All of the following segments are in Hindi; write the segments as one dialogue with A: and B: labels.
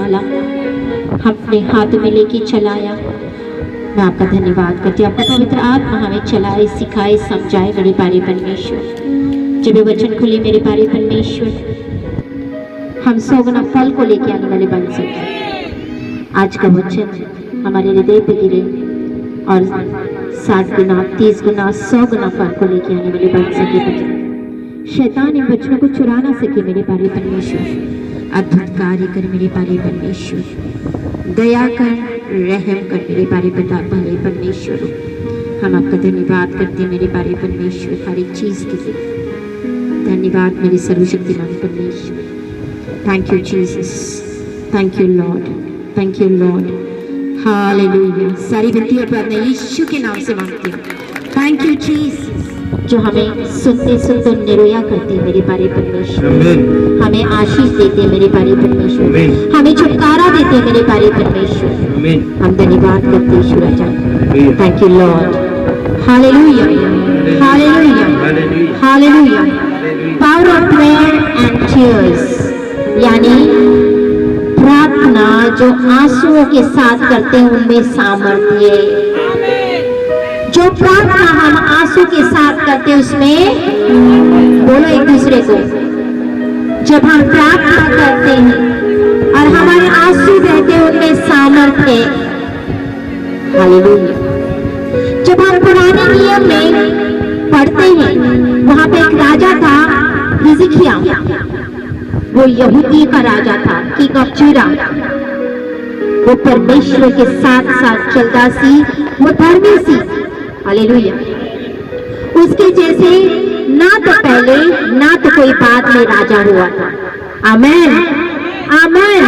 A: संभाला, अपने हाथ में लेके चलाया। मैं आपका धन्यवाद करती हूँ। आपका पवित्र आत्मा हमें चलाए, सिखाए, समझाए मेरे प्यारे परमेश्वर। जब ये वचन खुले मेरे प्यारे परमेश्वर, हम 100 गुना फल को लेके आने वाले बन सके। आज का वचन हमारे हृदय पे गिरे और 60 गुना, 30 गुना, 100 गुना फल को लेके आने वाले बन सके। शैतान इन बच्चों को चुरा ना सके मेरे प्यारे परमेश्वर। अद्भुत कार्य कर मेरे प्यारे परमेश्वर, दया कर, रहम कर मेरे प्यारे प्यारे परमेश्वर। हम आपका धन्यवाद करते हैं मेरे प्यारे परमेश्वर, हर एक चीज के लिए धन्यवाद मेरे सर्वशक्तिमान परमेश्वर। Thank you Jesus, thank you Lord, thank you Lord. Hallelujah. सारी विनती और प्रार्थना यीशु के नाम से मांगती हूँ। थैंक यू जीसस, जो हमें सुनते सुनते निरोया करते हैं मेरे प्यारे परमेश्वर। हमें आशीष देते हैं मेरे प्यारे परमेश्वर, हमें छुटकारा देते हैं मेरे प्यारे परमेश्वर। हम धन्यवाद करते हैं ईश्वर राजा। Thank you Lord. Hallelujah, hallelujah, hallelujah. Power of prayer and tears, यानी प्रार्थना जो आंसुओं के साथ करते हैं उनमें सामर्थ्य है। जो प्रार्थना हम आंसू के साथ करते हैं उसमें, बोलो एक दूसरे को, जब हम प्रार्थना करते हैं और हमारे आंसू बहते हैं उनमें सामर्थ्य है। हालेलुया। जब हम पुराने नियम में पढ़ते हैं, वहां पे एक राजा था हिजकिय्याह, वो यहूदी का राजा था, किंग ऑफ जूडा। वो परमेश्वर के साथ साथ चलता सी, वो धर्मी सी। हालेलुया। उसके जैसे ना तो पहले ना तो कोई बाद में राजा हुआ था। आमेन, आमेन।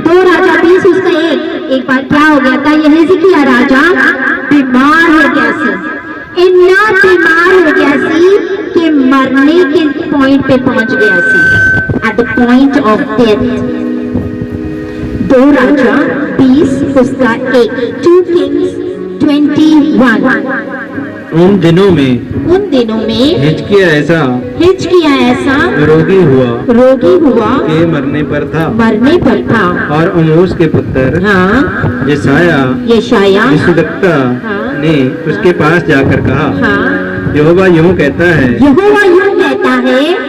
A: 2 राजा 20 उसका एक बार क्या हो गया था, ये हिजकिय्याह राजा बीमार हो गया सी, इतना बीमार हो गया सी कि मरने के पॉइंट पे पहुंच गया सी, at the point of death. 2 राजा 20 उसका 1, 2 Kings 21।
B: उन दिनों में
A: हिजकिय्याह ऐसा
B: रोगी हुआ के मरने पर था। और अमोस के पुत्र यशायाह भविष्यद्वक्ता ने उसके पास जाकर कहा, यहोवा यूं कहता है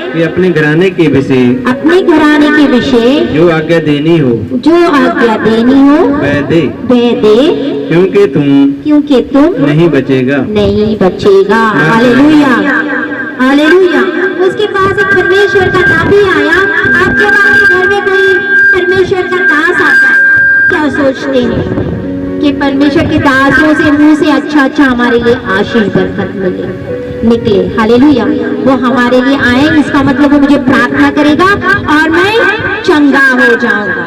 B: कि अपने घराने के विषय जो आज्ञा देनी हो वह दे, क्योंकि तुम नहीं बचेगा।
A: Hallelujah, hallelujah. उसके पास एक परमेश्वर का नाबी आया। आपके घर में कोई परमेश्वर का दास आता है, क्या सोचते हैं कि परमेश्वर के दासों से मुंह से अच्छा हमारे लिए आशीष बरकत निकले। हालेलुया। वो हमारे लिए आए, इसका मतलब वो मुझे प्रार्थना करेगा और मैं चंगा हो जाऊंगा।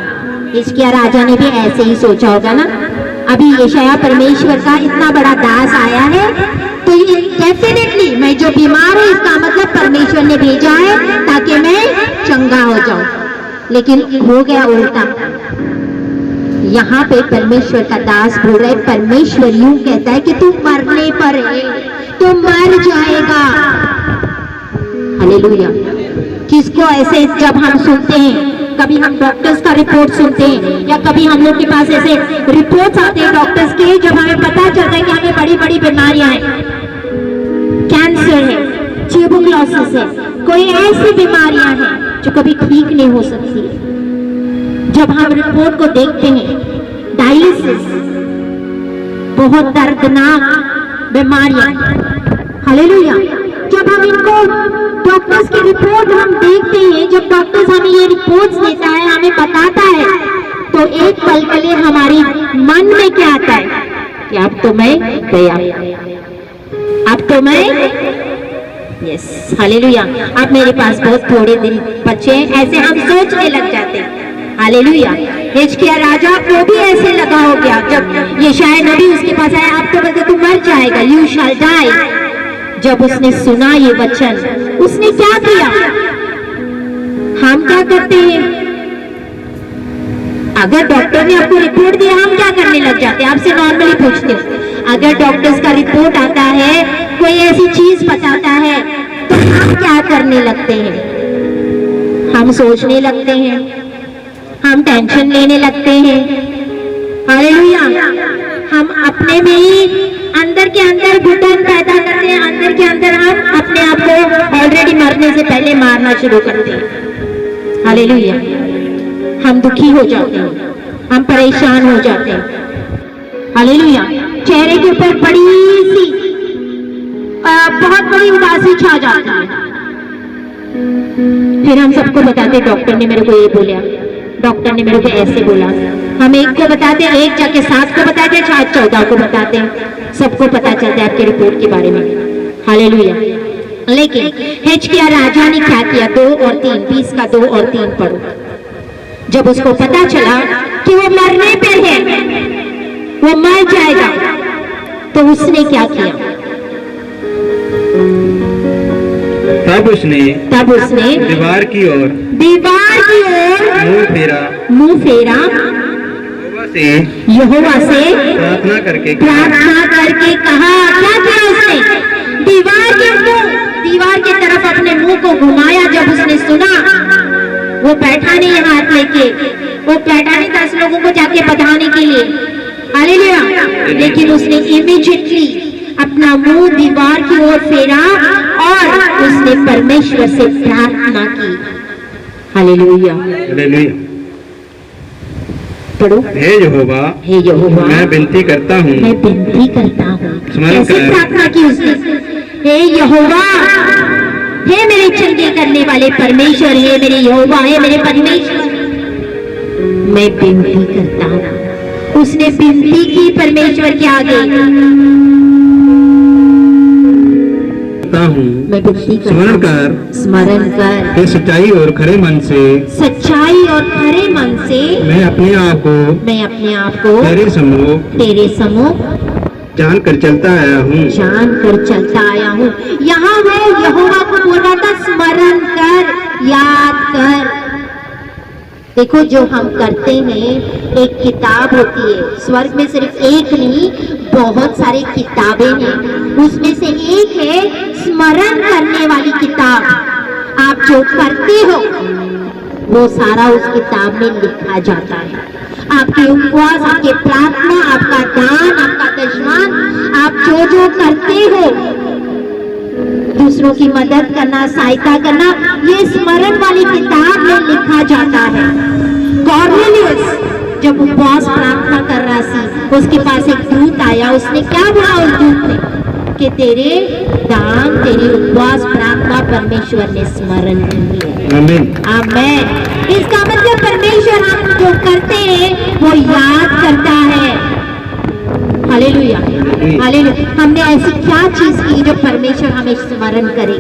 A: हिजकिय्याह राजा ने भी ऐसे ही सोचा होगा ना। अभी यशायाह परमेश्वर का इतना बड़ा दास आया है, तो ये डेफिनेटली मैं जो बीमार हूँ, इसका मतलब परमेश्वर ने भेजा है ताकि मैं चंगा हो जाऊं। लेकिन हो गया उल्टा। यहाँ पे परमेश्वर का दास बोल रहा है, परमेश्वर यूं कहता है कि तू मरने पर है, तू मर जाएगा। हालेलुया। किसको ऐसे जब हम सुनते हैं, कभी हम डॉक्टर्स का रिपोर्ट सुनते हैं या कभी हम लोग के पास ऐसे रिपोर्ट्स आते हैं डॉक्टर्स के, जब हमें पता चलता है कि हमें बड़ी बड़ी बीमारियां हैं, कैंसर है, ट्यूबरकुलोसिस है, कोई ऐसी बीमारियां हैं जो कभी ठीक नहीं हो सकती। जब हम रिपोर्ट को देखते हैं, डायलिसिस, बहुत दर्दनाक बीमारियां। हालेलुया। जब हम इनको डॉक्टर्स की रिपोर्ट हम देखते हैं, जब डॉक्टर्स हमें ये रिपोर्ट्स देता है, हमें बताता है, तो एक पल के लिए हमारी मन में क्या आता है कि अब तो मैं गया, अब तो मैं, यस, हालेलुया। अब मेरे पास बहुत थोड़े दिन बचे हैं, ऐसे हम सोचने लग जाते हैं। हालेलुया। हिजकिय्याह राजा को भी ऐसे लगा हो गया। जब यशायाह नबी उसके पास आया, अब तो बोलते तू मर जाएगा, यू शैल डाई। जब उसने सुना ये वचन, उसने क्या किया? हम क्या करते हैं? अगर डॉक्टर ने आपको रिपोर्ट दिया, हम क्या करने लग जाते हैं? आपसे नॉर्मली पूछते हो, अगर डॉक्टर्स का रिपोर्ट आता है, कोई ऐसी चीज बताता है, तो हम क्या करने लगते हैं? हम सोचने लगते हैं हम टेंशन लेने लगते हैं। हालेलुया। हम अपने में ही अंदर के अंदर घुटन पैदा करते हैं, अंदर के अंदर हम अपने आप को ऑलरेडी मरने से पहले मारना शुरू करते हैं। हालेलुया। हम दुखी हो जाते हैं, हम परेशान हो जाते हैं। हालेलुया। चेहरे के ऊपर बड़ी सी बहुत बड़ी उदासी छा जाती है। फिर हम सबको बताते, डॉक्टर ने मेरे को ये बोला, डॉक्टर ने मेरे को ऐसे बोला। हम एक को बताते, एक जाके 7 को बताते, 14 को बताते, सबको पता चलता है आपके रिपोर्ट के बारे में। हालेलुया। लेकिन हिजकिय्याह राजा ने क्या किया? 2 और 3, 20 का 2 और 3 पढ़ो। जब उसको पता चला कि वो मरने पे है, वो मर जाएगा, तो उसने क्या किया?
B: तब उसने दीवार की ओर मुंह फेरा यहोवा से प्रार्थना करके कहा। क्या किया उसने? दीवार की तरफ अपने मुंह को घुमाया। जब उसने सुना, वो बैठा नहीं है हाथ लेके, वो बैठा नहीं 10 लोगों को जाके बताने के लिए। हालेलुया। लेकिन उसने इमीडिएटली अपना मुंह दीवार की ओर फेरा और उसने परमेश्वर से प्रार्थना की। हालेलुया। पढ़ो। हे यहोवा, मैं विनती करता हूँ।
A: कैसे प्रार्थना की उसने? हे यहोवा, हे मेरे चंगे करने वाले परमेश्वर, हे मेरे यहोवा, हे मेरे परमेश्वर, मैं विनती करता हूँ। उसने विनती की परमेश्वर के आगे। मैं विनती स्मरण कर
B: सच्चाई और खरे मन से मैं अपने आप को तेरे सम्मुख जानकर चलता आया हूँ।
A: यहाँ मैं यहोवा को बोल रहा था, स्मरण कर, याद कर। देखो, जो हम करते हैं, एक किताब होती है स्वर्ग में, सिर्फ एक नहीं, बहुत सारी किताबें हैं। उसमें से एक है स्मरण करने वाली किताब। आप जो करते हो वो सारा उस किताब में लिखा जाता है। आपके उपवास, आपके प्रार्थना, आपका दान, आपका दशमान, आप जो करते हो, दूसरों की मदद करना, सहायता करना, ये स्मरण वाली किताब में लिखा जाता है। कॉर्नेलियस जब उपवास प्रार्थना कर रहा था, उसके पास एक दूत आया। उसने क्या बोला उस दूत ने? कि तेरे दान, तेरी उपवास प्रार्थना परमेश्वर ने स्मरण की है। आमीन। इसका मतलब परमेश्वर हम जो करते हैं वो याद करता है। हालेलुया। हालेलुया। हमने ऐसी क्या चीज की जो परमेश्वर हमें स्मरण करे?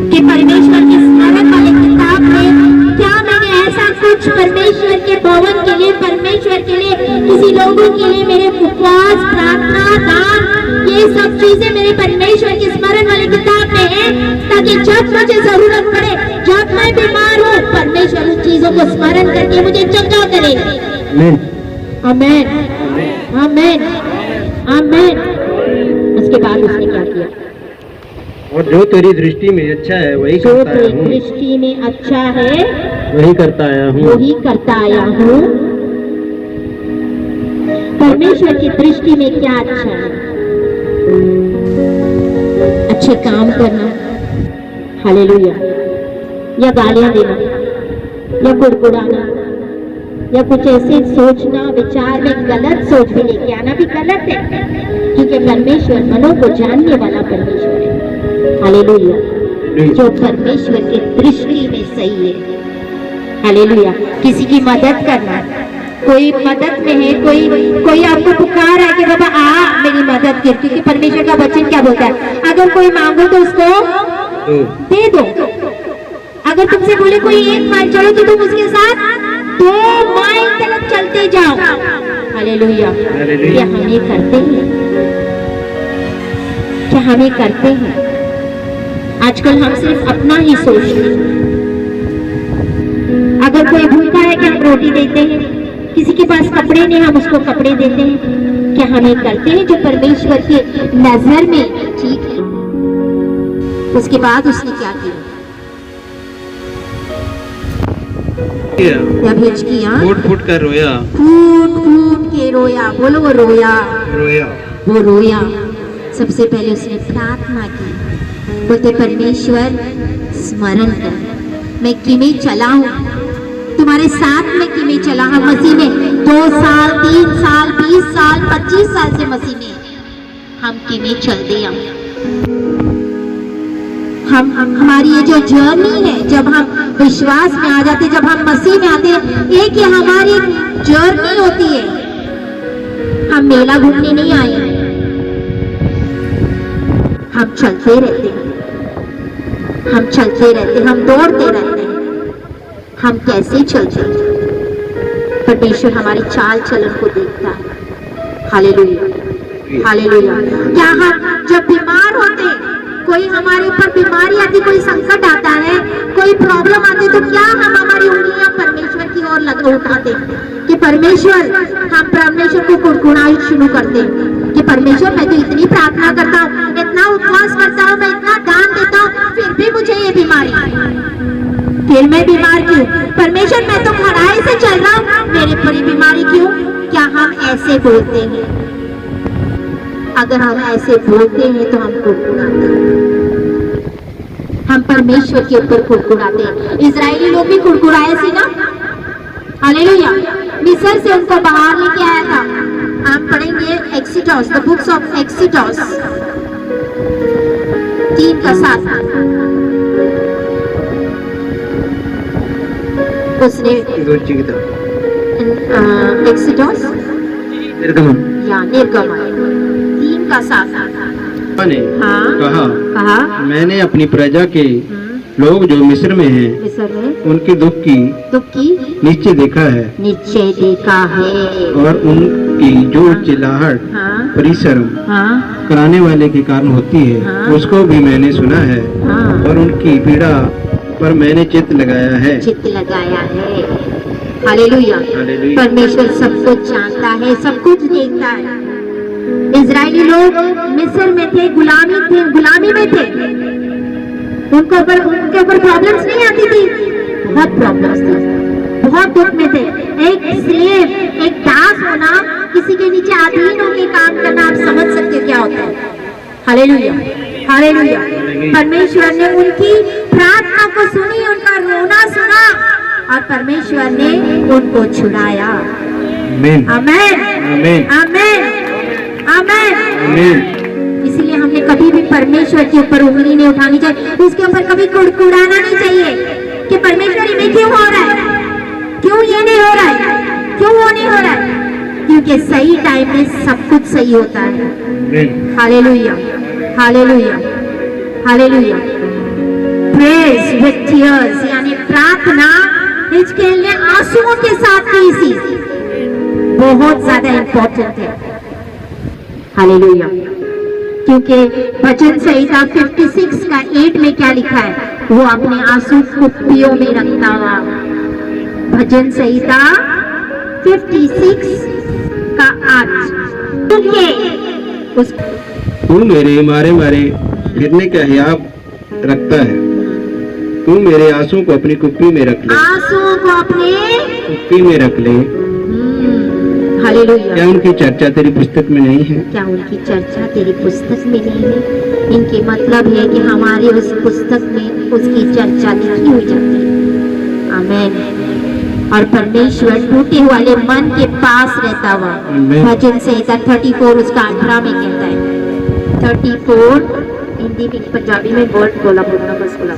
A: कि परमेश्वर की स्मरण वाले किताब में क्या मैंने ऐसा कुछ परमेश्वर के भवन के लिए, परमेश्वर के लिए, किसी लोगों के लिए मेरे उपवास, प्रार्थना, दान, ये सब चीजें मेरे परमेश्वर की स्मरण वाली किताब में है, ताकि जब मुझे जरूरत पड़े, जब मैं बीमार हूँ, परमेश्वर उन चीजों को स्मरण करके मुझे चंगा करे। आमीन, आमीन, आमीन। उसके बाद उसने क्या किया?
B: और जो तेरी दृष्टि में अच्छा है वही करता आया हूँ।
A: दृष्टि में अच्छा है
B: वही करता आया हूँ।
A: परमेश्वर की दृष्टि में क्या अच्छा है? अच्छे काम करना, हालेलुया, या गालियां देना, या कुड़कुड़ाना, या कुछ ऐसे सोचना, विचार में गलत सोच भी लेके आना भी गलत है, क्योंकि परमेश्वर मनों को जानने वाला परमेश्वर है। हालेलुया। जो परमेश्वर की दृष्टि में सही है। हालेलुया। किसी की मदद करना, कोई मदद में है, कोई आपको पुकार है कि बाबा आ मेरी मदद कर, क्योंकि परमेश्वर का वचन क्या बोलता है? अगर कोई मांगो तो उसको दे दो। अगर तुमसे बोले कोई 1 माइल चलो तो तुम उसके साथ 2 माइल तक चलते जाओ। हालेलुया। क्या हमें करते हैं? क्या हमें करते हैं? आजकल हम सिर्फ अपना ही सोचते हैं। अगर कोई भूखा है कि हम रोटी देते हैं, किसी के पास कपड़े नहीं, हम उसको कपड़े देते हैं। क्या हमें करते हैं जो परमेश्वर की नजर में ठीक है? उसके बाद उसने क्या किया? क्या भेज किया?
C: फूट फूट कर रोया।
A: फूट फूट के रोया। बोलो वो रोया।
C: रोया।
A: वो रोया। सबसे पहले उसने प्रार्थना की। बोलते परमेश्वर स्मरण कर, मैं किमी चला हूँ, तुम्हारे साथ में किमी चला हूँ मसीह में। 2 साल 3 साल 20 साल 25 साल से मसीह में हम किमी चल दिया। हम हमारी ये जो जर्नी है, जब हम विश्वास में आ जाते, जब हम मसीह में आते हैं, एक ये हमारी जर्नी होती है। हम मेला घूमने नहीं आए हैं, हम चलते रहते हैं, हम चलते रहते, हम दौड़ते रहते हैं। हम कैसे चलते हैं? परमेश्वर हमारी चाल चलन को देखता है। Hallelujah, hallelujah. क्या हम जब बीमार होते, कोई हमारे ऊपर बीमारी आती, कोई संकट आता है, कोई प्रॉब्लम आती, तो क्या हम हमारी उंगलियां परमेश्वर की ओर लगा उठाते हैं कि परमेश्वर, हम परमेश्वर को कुड़कुड़ाना शुरू करते हैं कि परमेश्वर मैं तो इतनी प्रार्थना करता हूँ, इतना उपवास करता हूँ, मैं इतना दान देता हूँ, फिर भी मुझे ये बीमारी, फिर मैं बीमार क्यों? परमेश्वर मैं तो खड़ाई से चल रहा हूँ, मेरी बड़ी बीमारी क्यों? क्या हम ऐसे बोलते हैं? अगर हम ऐसे बोलते हैं तो हम कुड़कुड़ाते हैं, हम परमेश्वर के ऊपर कुड़कुड़ाते हैं। इजरायली लोग भी कुड़कुड़ाए थे ना। हालेलुया। मिस्र से उनको बाहर लेके आया था। हम पढ़ेंगे एक्सीडस, द बुक्स ऑफ एक्सीडस 3:7। उसने एक्सीडस
C: निर्गमन
A: या निर्गमन 3:7
C: ने
A: हाँ
C: कहा मैंने अपनी प्रजा के लोग जो मिस्र में हैं
A: मिस्र में
C: उनके दुख की निश्चय देखा है,
A: निश्चय देखा है,
C: और उनकी जो चिल्लाहट
A: हाँ
C: परिश्रम
A: हाँ
C: कराने वाले के कारण होती है,
A: हाँ।
C: उसको भी मैंने सुना है,
A: हाँ
C: और उनकी पीड़ा पर मैंने चित्त लगाया है।
A: चित्त लगाया है। हालेलुया।
C: हालेलुया।
A: परमेश्वर सब कुछ जानता है, सब कुछ देखता है। इजरायली लोग मिस्र में थे, गुलामी में थे। उनके ऊपर प्रॉब्लम्स नहीं आती थी, बहुत प्रॉब्लम्स थी, बहुत दुख में थे। एक स्लेव, एक दास होना, किसी के नीचे अधीन होकर काम करना, आप समझ सकते हो क्या होता है। Hallelujah, hallelujah. परमेश्वर ने उनकी प्रार्थना को सुनी, उनका रोना सुना, और परमेश्वर ने उनको छुड़ाया।
C: आमीन,
A: आमीन,
C: आमीन,
A: आमीन, आमीन।
C: आमीन।
A: इसलिए हमने कभी भी परमेश्वर के ऊपर उंगली नहीं उठानी चाहिए, उसके ऊपर कभी कुड़कुड़ाना नहीं चाहिए कि परमेश्वर ये क्यों हो रहा है, क्यों ये नहीं हो रहा है, क्यों वो नहीं हो रहा है, क्योंकि सही टाइम में सब कुछ सही होता है। Hallelujah, hallelujah, hallelujah. Praise with tears, यानी प्रार्थना हिचकिचाहट ने आंसुओं के साथ की थी, बहुत ज्यादा इंपॉर्टेंट है। हालेलुया। क्योंकि भजन संहिता 56 का 8 में क्या लिखा है, वो अपने आंसू कुप्पियों में रखता हुआ। भजन संहिता 56 का 8।
C: तू मेरे मारे मारे फिरने का हियाब रखता है, तू मेरे आंसू को अपनी कुप्पी में रख ले,
A: आंसू को अपने
C: कुप्पी में रख ले।
A: हालेलुया।
C: क्या उनकी चर्चा तेरी पुस्तक में नहीं है?
A: क्या उनकी चर्चा तेरी पुस्तक में नहीं है? इनके मतलब है कि हमारी उस पुस्तक में उसकी चर्चा लिखी हुई जाती है। आमीन। और परमेश्वर टूटे वाले मन के पास रहता हुआ, भजन संहिता 34 उसका 18 में कहता है। 34 हिंदी में, पंजाबी में वर्ड बोला, बस बोला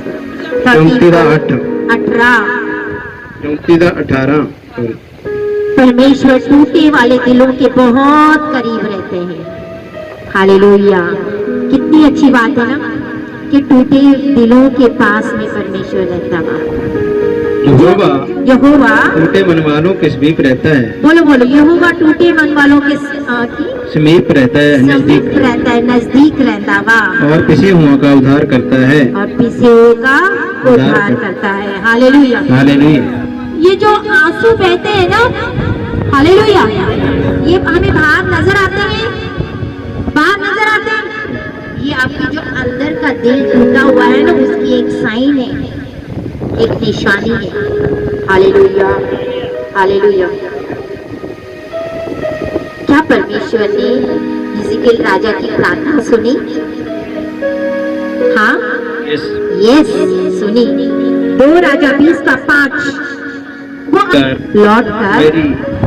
C: 18।
A: परमेश्वर टूटे वाले दिलों के बहुत करीब रहते हैं। हालेलुया। कितनी अच्छी बात है ना कि टूटे दिलों के पास में परमेश्वर रहता है। यहोवा
C: टूटे मन वालों के समीप रहता है।
A: बोलो बोलो, यहोवा टूटे मन वालों के
C: समीप रहता है, नजदीक
A: रहता है, नजदीक रहता वा,
C: और पिसे हुओं का उद्धार करता है,
A: और पिसे हुओं का उद्धार करता है। Hallelujah,
C: hallelujah.
A: ये जो आंसू बहते हैं ना, हालेलुया, ये हमें बाहर नजर आते हैं, बाहर नजर आते हैं। ये आपके जो अंदर का दिल टूटा हुआ है ना, उसकी एक साइन है।
B: एक निशानी है। Hallelujah, hallelujah. क्या परमेश्वर ने हिजकिय्याह राजा की प्रार्थना सुनी? हाँ, यस, सुनी। 2 राजा 20:5 वो लौट कर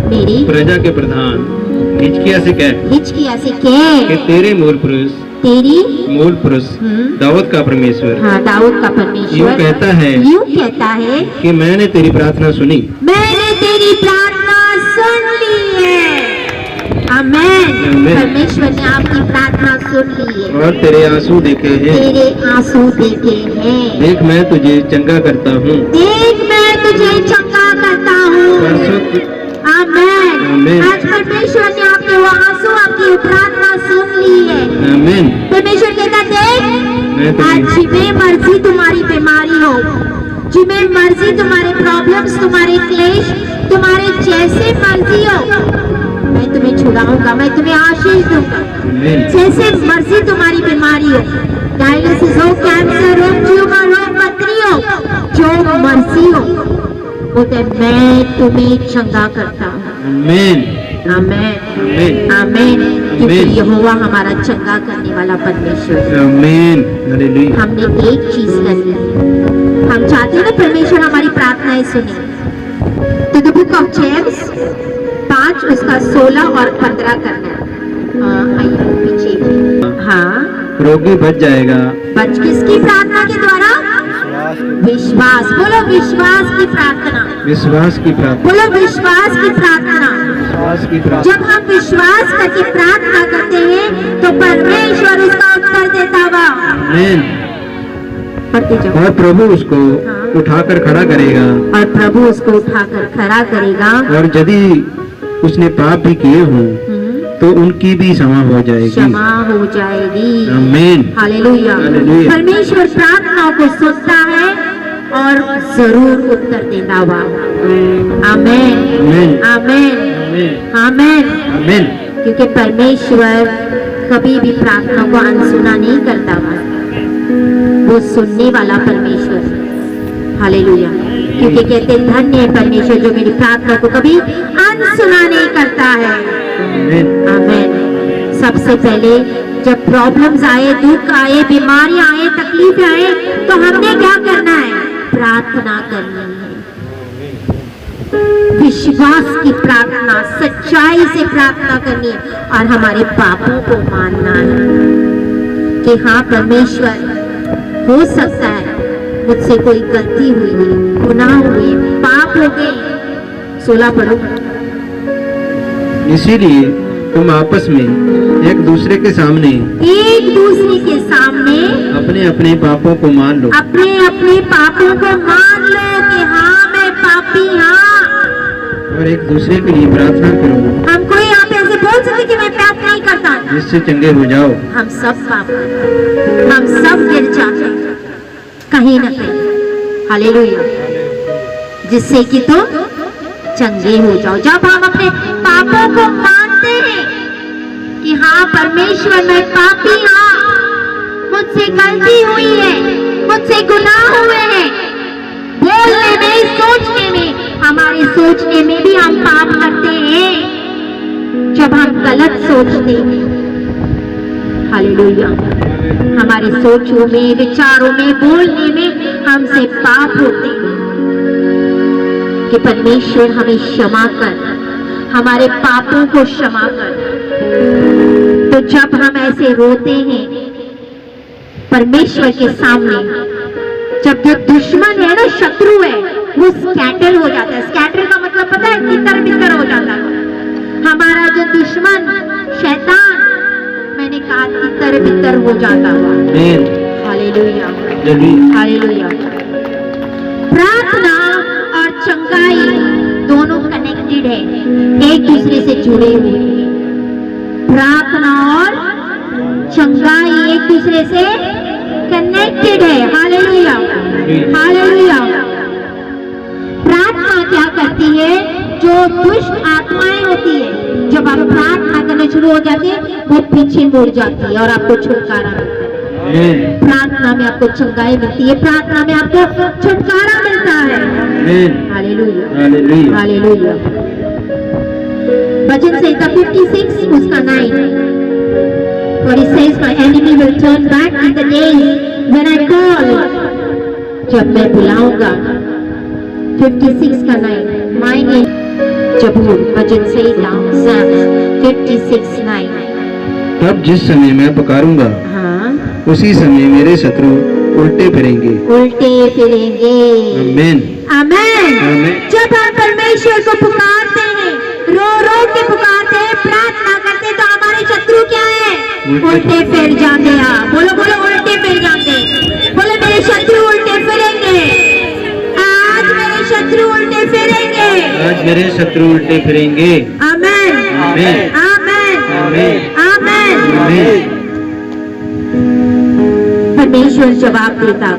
B: मेरी
C: प्रजा के प्रधान हिजकिय्याह से कह कि तेरे मूल पुरुष दाऊद का परमेश्वर,
B: हाँ, दाऊद का परमेश्वर
C: यूं कहता है कि मैंने तेरी प्रार्थना सुनी,
B: मैंने तेरी प्रार्थना सुन ली है। आमेन। परमेश्वर ने आपकी प्रार्थना सुन ली है
C: और तेरे आंसू देखे हैं। देख मैं तुझे चंगा करता हूँ।
B: आमेन। आज परमेश्वर ने आपके वो आंसू, आपकी प्रार्थना सुन ली है।
C: आमेन।
B: परमेश्वर कहता देख, आज जिन्हें मर्जी तुम्हारी बीमारी हो, जिन्हें मर्जी तुम्हारे प्रॉब्लम्स, तुम्हारे क्लेश, तुम्हारे जैसे मर्जी हो, मैं तुम्हें छुड़ाऊंगा, मैं तुम्हें आशीष दूंगा। जैसे मर्जी तुम्हारी बीमारी हो, डायलिसिस हो, कैंसर हो, ट्यूमर हो, पथरी हो, जो मर्जी हो, बोलते मैं तुम्हें चंगा करता हूँ।
C: आमेन,
B: आमेन, आमेन। क्योंकि यहोवा हमारा चंगा करने वाला परमेश्वर है।
C: आमेन, हालेलुया।
B: हमने एक चीज करनी है, हम चाहते हैं ना परमेश्वर हमारी प्रार्थनाएं सुने। तो द बुक ऑफ जेम्स 5 उसका 16 और 15 करना है। पीछे, हाँ,
C: रोगी बच जाएगा।
B: बच किसकी प्रार्थना के द्वारा? विश्वास। बोलो विश्वास की प्रार्थना।
C: विश्वास की प्रार्थना।
B: बोलो विश्वास की प्रार्थना।
C: विश्वास की प्रार्थना।
B: जब हम विश्वास करके प्रार्थना करते हैं तो परमेश्वर उसका उत्तर देता हुआ।
C: आमेन।
B: पढ़ते जाओ।
C: और प्रभु उसको उठाकर खड़ा करेगा।
B: और प्रभु उसको उठाकर खड़ा करेगा।
C: और यदि उसने पाप भी किए हों तो उनकी भी क्षमा हो जाएगी।
B: क्षमा हो जाएगी।
C: आमेन,
B: हालेलुया।
C: हालेलुया।
B: परमेश्वर प्रार्थनाओं को सुनता है और जरूर उत्तर देता हुआ। आमेन,
C: आमेन,
B: आमेन, आमेन,
C: आमेन।
B: क्योंकि परमेश्वर कभी भी प्रार्थना को अनसुना नहीं करता, वो सुनने वाला परमेश्वर। हालेलुया। क्योंकि कहते हैं धन्य है परमेश्वर जो मेरी प्रार्थना को कभी अनसुना नहीं करता है। आमेन। सबसे पहले जब प्रॉब्लम्स आए, दुख आए, बीमारियां आए, तकलीफें आए, तो हमने क्या करना है? प्रार्थना करनी है। विश्वास की प्रार्थना, सच्चाई से प्रार्थना करनी है और हमारे पापों को मानना है कि हाँ परमेश्वर, हो सकता है मुझसे कोई गलती हुई है, गुनाह हुए, पाप हो गए। 16 पढ़ो।
C: इसीलिए तुम आपस में एक दूसरे के सामने अपने अपने पापों को मान लो।
B: अपने अपने पापों को मान लो कि हाँ मैं पापी, हाँ।
C: और एक दूसरे के लिए प्रार्थना करो।
B: हम कोई यहाँ पे ऐसे बोल सकते कि मैं पाप नहीं करता,
C: जिससे चंगे हो जाओ।
B: हम सब पाप करते हैं, हम सब गिर जाते हैं कहीं न कहीं। हालेलुया। जिससे कि तुम चंगे हो जाओ। जब हम अपने पापों को मानते हैं कि हाँ परमेश्वर मैं पापी, हाँ मुझसे गलती हुई है, मुझसे गुनाह हुए हैं, बोलने में, सोचने में, हमारे सोचने में भी हम पाप करते हैं। जब हम गलत सोचते हैं, हालेलुया, हमारे सोचों में, विचारों में, बोलने में हमसे पाप होते हैं कि परमेश्वर हमें क्षमा कर, हमारे पापों को क्षमा कर। तो जब हम ऐसे रोते हैं परमेश्वर के सामने, जब जो दुश्मन है ना, शत्रु है, वो स्कैटर हो जाता है। स्कैटर का मतलब पता है? तितर बितर हो जाता है। हमारा जो दुश्मन शैतान, मैंने कहा तितर बितर हो जाता है। Hallelujah, hallelujah. प्रार्थना और चंगाई दोनों कनेक्टेड है, एक दूसरे से जुड़े हुए हैं। प्रार्थना और चंगाई एक दूसरे से कनेक्टेड है। Hallelujah, hallelujah. प्रार्थना क्या करती है? जो दुष्ट आत्माएं होती है, जब आप प्रार्थना करने शुरू हो जाते हैं, वो पीछे मुड़ जाती है और आपको छुटकारा मिलता है।
C: आमीन,
B: प्रार्थना में आपको चंगाई मिलती है, प्रार्थना में आपको छुटकारा मिलता है।
C: आमीन,
B: हालेलुया,
C: हालेलुया,
B: हालेलुया। भजन संहिता 56 उसका 9, for he says my enemy will turn back in the days when I call, जब मैं बुलाऊंगा। 56 का 9, मायने जबूर भजन संहिता 56:9।
C: तब जिस समय मैं पुकारूंगा
B: हाँ,
C: उसी समय मेरे शत्रु उल्टे फिरेंगे।
B: उल्टे फिरेंगे।
C: आमीन,
B: आमेन।
C: आमीन।
B: जब हम परमेश्वर को पुकारते हैं, रो रो के पुकारते हैं, प्रार्थना करते हैं, तो हमारे शत्रु क्या है? उल्टे फिर जाते हैं। बोलो बोलो, उल्टे फिर जाते हैं। बोलो मेरे शत्रु उल्टे फिरेंगे। आज मेरे शत्रु उल्टे फिरेंगे।
C: आज मेरे शत्रु उल्टे फिरेंगे।
B: आमेन,
C: आमीन,
B: आमेन,
C: आमीन,
B: आमेन।
C: आमीन।
B: परमेश्वर जवाब देता।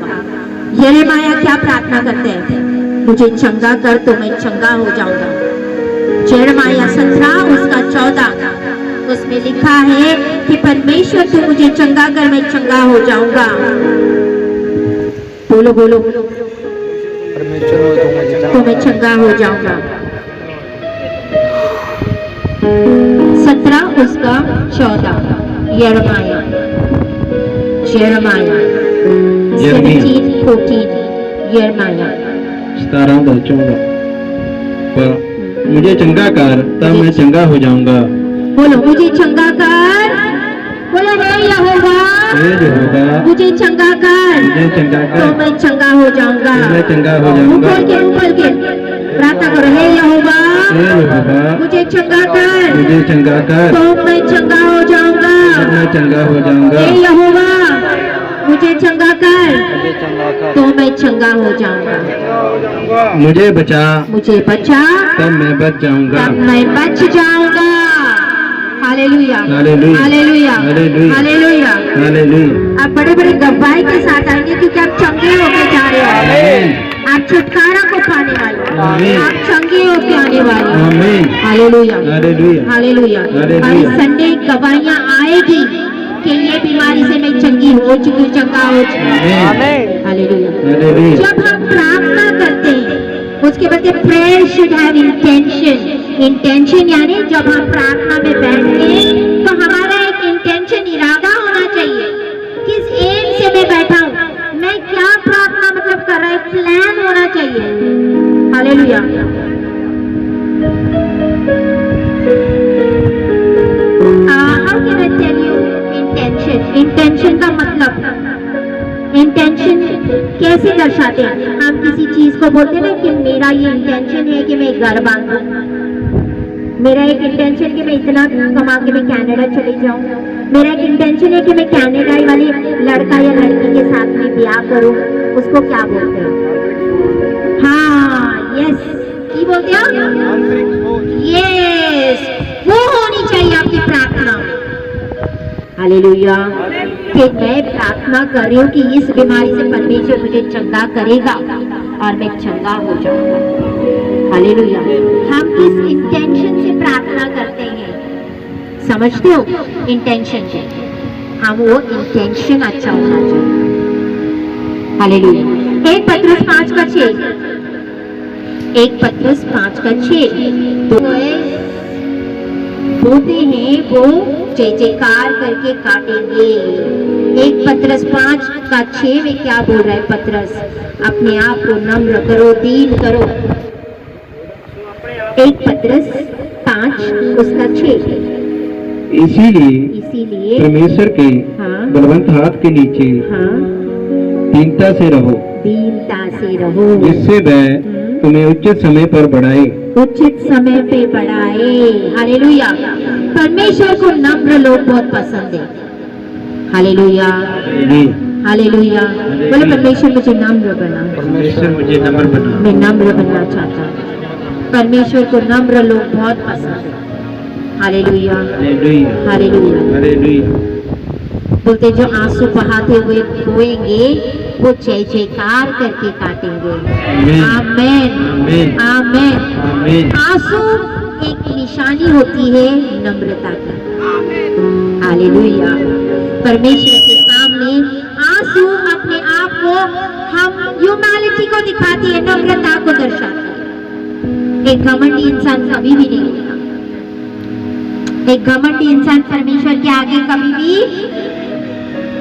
B: यिर्मयाह क्या प्रार्थना करते हैं? मुझे चंगा कर तो मैं चंगा हो जाऊंगा। यिर्मयाह 17 उसका 14 उसमें लिखा है कि परमेश्वर तू मुझे चंगा कर, मैं चंगा हो जाऊंगा। बोलो बोलो, तो मैं चंगा हो जाऊंगा। 17 उसका 14 यिर्मयाह 17:14 यिर्मयाह
C: 17 बच्चोंगा पर मुझे चंगा कर तब मैं चंगा हो जाऊंगा।
B: बोलो मुझे चंगा कर। बोलो हे यहोवा
C: हे यहोवा
B: मुझे चंगा कर,
C: मुझे चंगा
B: तो
C: कर
B: मैं चंगा हो जाऊंगा।
C: मैं चंगा हो जाऊंगा।
B: ऊपर के प्रार्थना करो, हे यहोवा
C: हे यहोवा
B: मुझे चंगा कर,
C: मुझे चंगा कर
B: तो मैं चंगा हो जाऊंगा।
C: तब मैं चंगा हो जाऊंगा।
B: हे यहोवा मुझे चंगा कर, तो मैं चंगा हो जाऊंगा।
C: मुझे बचा
B: मुझे बचा,
C: तब मैं बच जाऊंगा।
B: तब मैं बच जाऊंगा। Hallelujah,
C: hallelujah,
B: hallelujah,
C: hallelujah,
B: hallelujah.
C: Hallelujah.
B: आप बड़े बड़े गवाही के साथ आएंगे क्योंकि आप चंगे होके जा रहे हो।
C: आमीन,
B: आप छुटकारा को पाने वाले हो।
C: आमीन।
B: आप चंगे होके आने वाले हो।
C: आमीन,
B: हालेलुया,
C: हालेलुया,
B: हालेलुया।
C: हालेलुया।
B: और इस संडे गवाहियां आएगी कि ये बीमारी से मैं चंगी हो चुकी, चंगा हो चुकी।
C: आमीन,
B: हालेलुया।
C: हालेलुया।
B: जब हम प्रार्थना करते हैं उसके बाद prayer should have intention. Intention यानी जब हम प्रार्थना में बैठते हैं तो हमारा एक इंटेंशन, इरादा होना चाहिए। किस एम से मैं बैठा हूँ, मैं क्या प्रार्थना मतलब कर रहा है, प्लान होना चाहिए। Hallelujah. How can I tell you intention? Intention का मतलब, इंटेंशन कैसे दर्शाते हैं? हम किसी चीज को बोलते हैं ना कि मेरा ये इंटेंशन है कि मैं घर बांधूं, मेरा एक इंटेंशन कि मैं इतना कमा के मैं कनाडा चली जाऊं, मेरा एक इंटेंशन है कि मैं कनाडा वाली लड़का या लड़की के साथ में ब्याह करूं। उसको क्या बोलते हैं? हाँ, यस, की बोलते हैं? यस, वो होनी चाहिए आपकी प्रार्थना। हालेलुया। कि मैं प्रार्थना कर रही हूँ कि इस बीमारी से परमेश्वर मुझे चंगा करेगा और मैं चंगा हो जाऊंगा। हालेलुया। हम किस इंटेंशन से प्रार्थना करते हैं समझते हो? इंटेंशन से हम वो इंटेंशन अच्छा होना चाहिए। हालेलुया। 1 पतरस 5:6, 1 पतरस 5:6 तो बोते हैं वो जय जयकार करके काटेंगे। 1 पतरस 5:6 में क्या बोल रहा है पतरस? अपने आप को नम्र करो, दीन करो। 1 पतरस 5 उसका 6।
C: इसीलिए परमेश्वर के
B: हाँ,
C: बलवंत हाथ के नीचे
B: हाँ,
C: दीनता से रहो,
B: दीनता से रहो,
C: जिससे वह तुम्हें उचित समय पर बढ़ाए।
B: उचित समय पे बढ़ाए। हालेलुया। परमेश्वर को नम्र लोग बहुत पसंद है। Hallelujah, hallelujah. बोले परमेश्वर मुझे नम्र बना।
C: परमेश्वर मुझे नम्र बना।
B: मैं नम्र बनना चाहता हूँ। परमेश्वर को नम्र लोग बहुत पसंद है। Hallelujah,
C: hallelujah,
B: hallelujah.
C: हालेलुया।
B: बोलते जो आंसू बहाते हुए बोएंगे वो जय जयकार करके काटेंगे। आमेन,
C: आमीन,
B: आमेन।
C: आमीन।
B: आंसू एक निशानी होती है नम्रता की। हालेलुया। परमेश्वर के सामने हम ह्यूमैनिटी को दिखाती है, नम्रता को दर्शाती है। एक घमंडी इंसान कभी भी नहीं होता, एक घमंडी इंसान परमेश्वर के आगे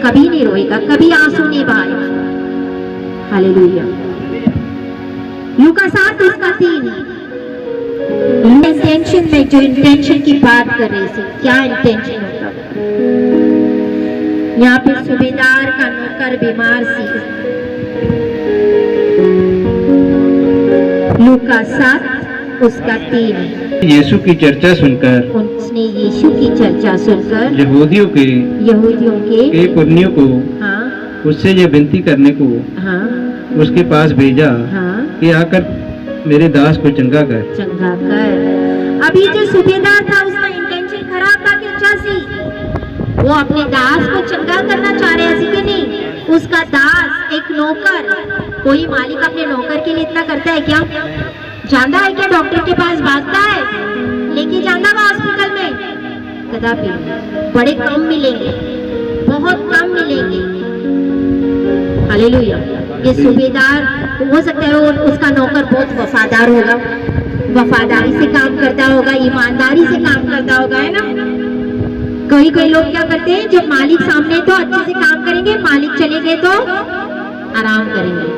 B: कभी नहीं रोएगा, कभी आंसू नहीं बहाएगा। हालेलुया। लूका 7:3 इंटेंशन में, जो इंटेंशन की बात कर रहे थे, क्या इंटेंशन होता है? यहाँ पे सूबेदार का नौकर बीमार सी। लूका 7:3
C: यीशु की चर्चा सुनकर,
B: उसने यीशु की चर्चा सुनकर
C: यहूदियों
B: के
C: पुरनियों को
B: हाँ
C: उससे ये विनती करने को
B: हाँ
C: उसके पास भेजा
B: हाँ
C: कि आकर मेरे दास को चंगा कर।
B: चंगा कर। अभी जो सूबेदार था उसका इंटेंशन खराब था कि अच्छा सी, वो अपने दास को चंगा करना चाह रहे ऐसे कि नहीं। उसका दास एक नौकर, कोई मालिक अपने नौकर के लिए इतना करता है क्या? जाता है क्या डॉक्टर के पास, भागता है, लेके जाता है हॉस्पिटल में? कदापि। बड़े कम मिलेंगे, बहुत कम मिलेंगे। हालेलुया। ये सूबेदार हो सकता है उसका नौकर बहुत वफादार होगा, वफादारी से काम करता होगा, ईमानदारी से काम करता होगा, है ना। कई लोग क्या करते हैं, जब मालिक सामने तो अच्छे से काम करेंगे, मालिक चले गए तो आराम करेंगे।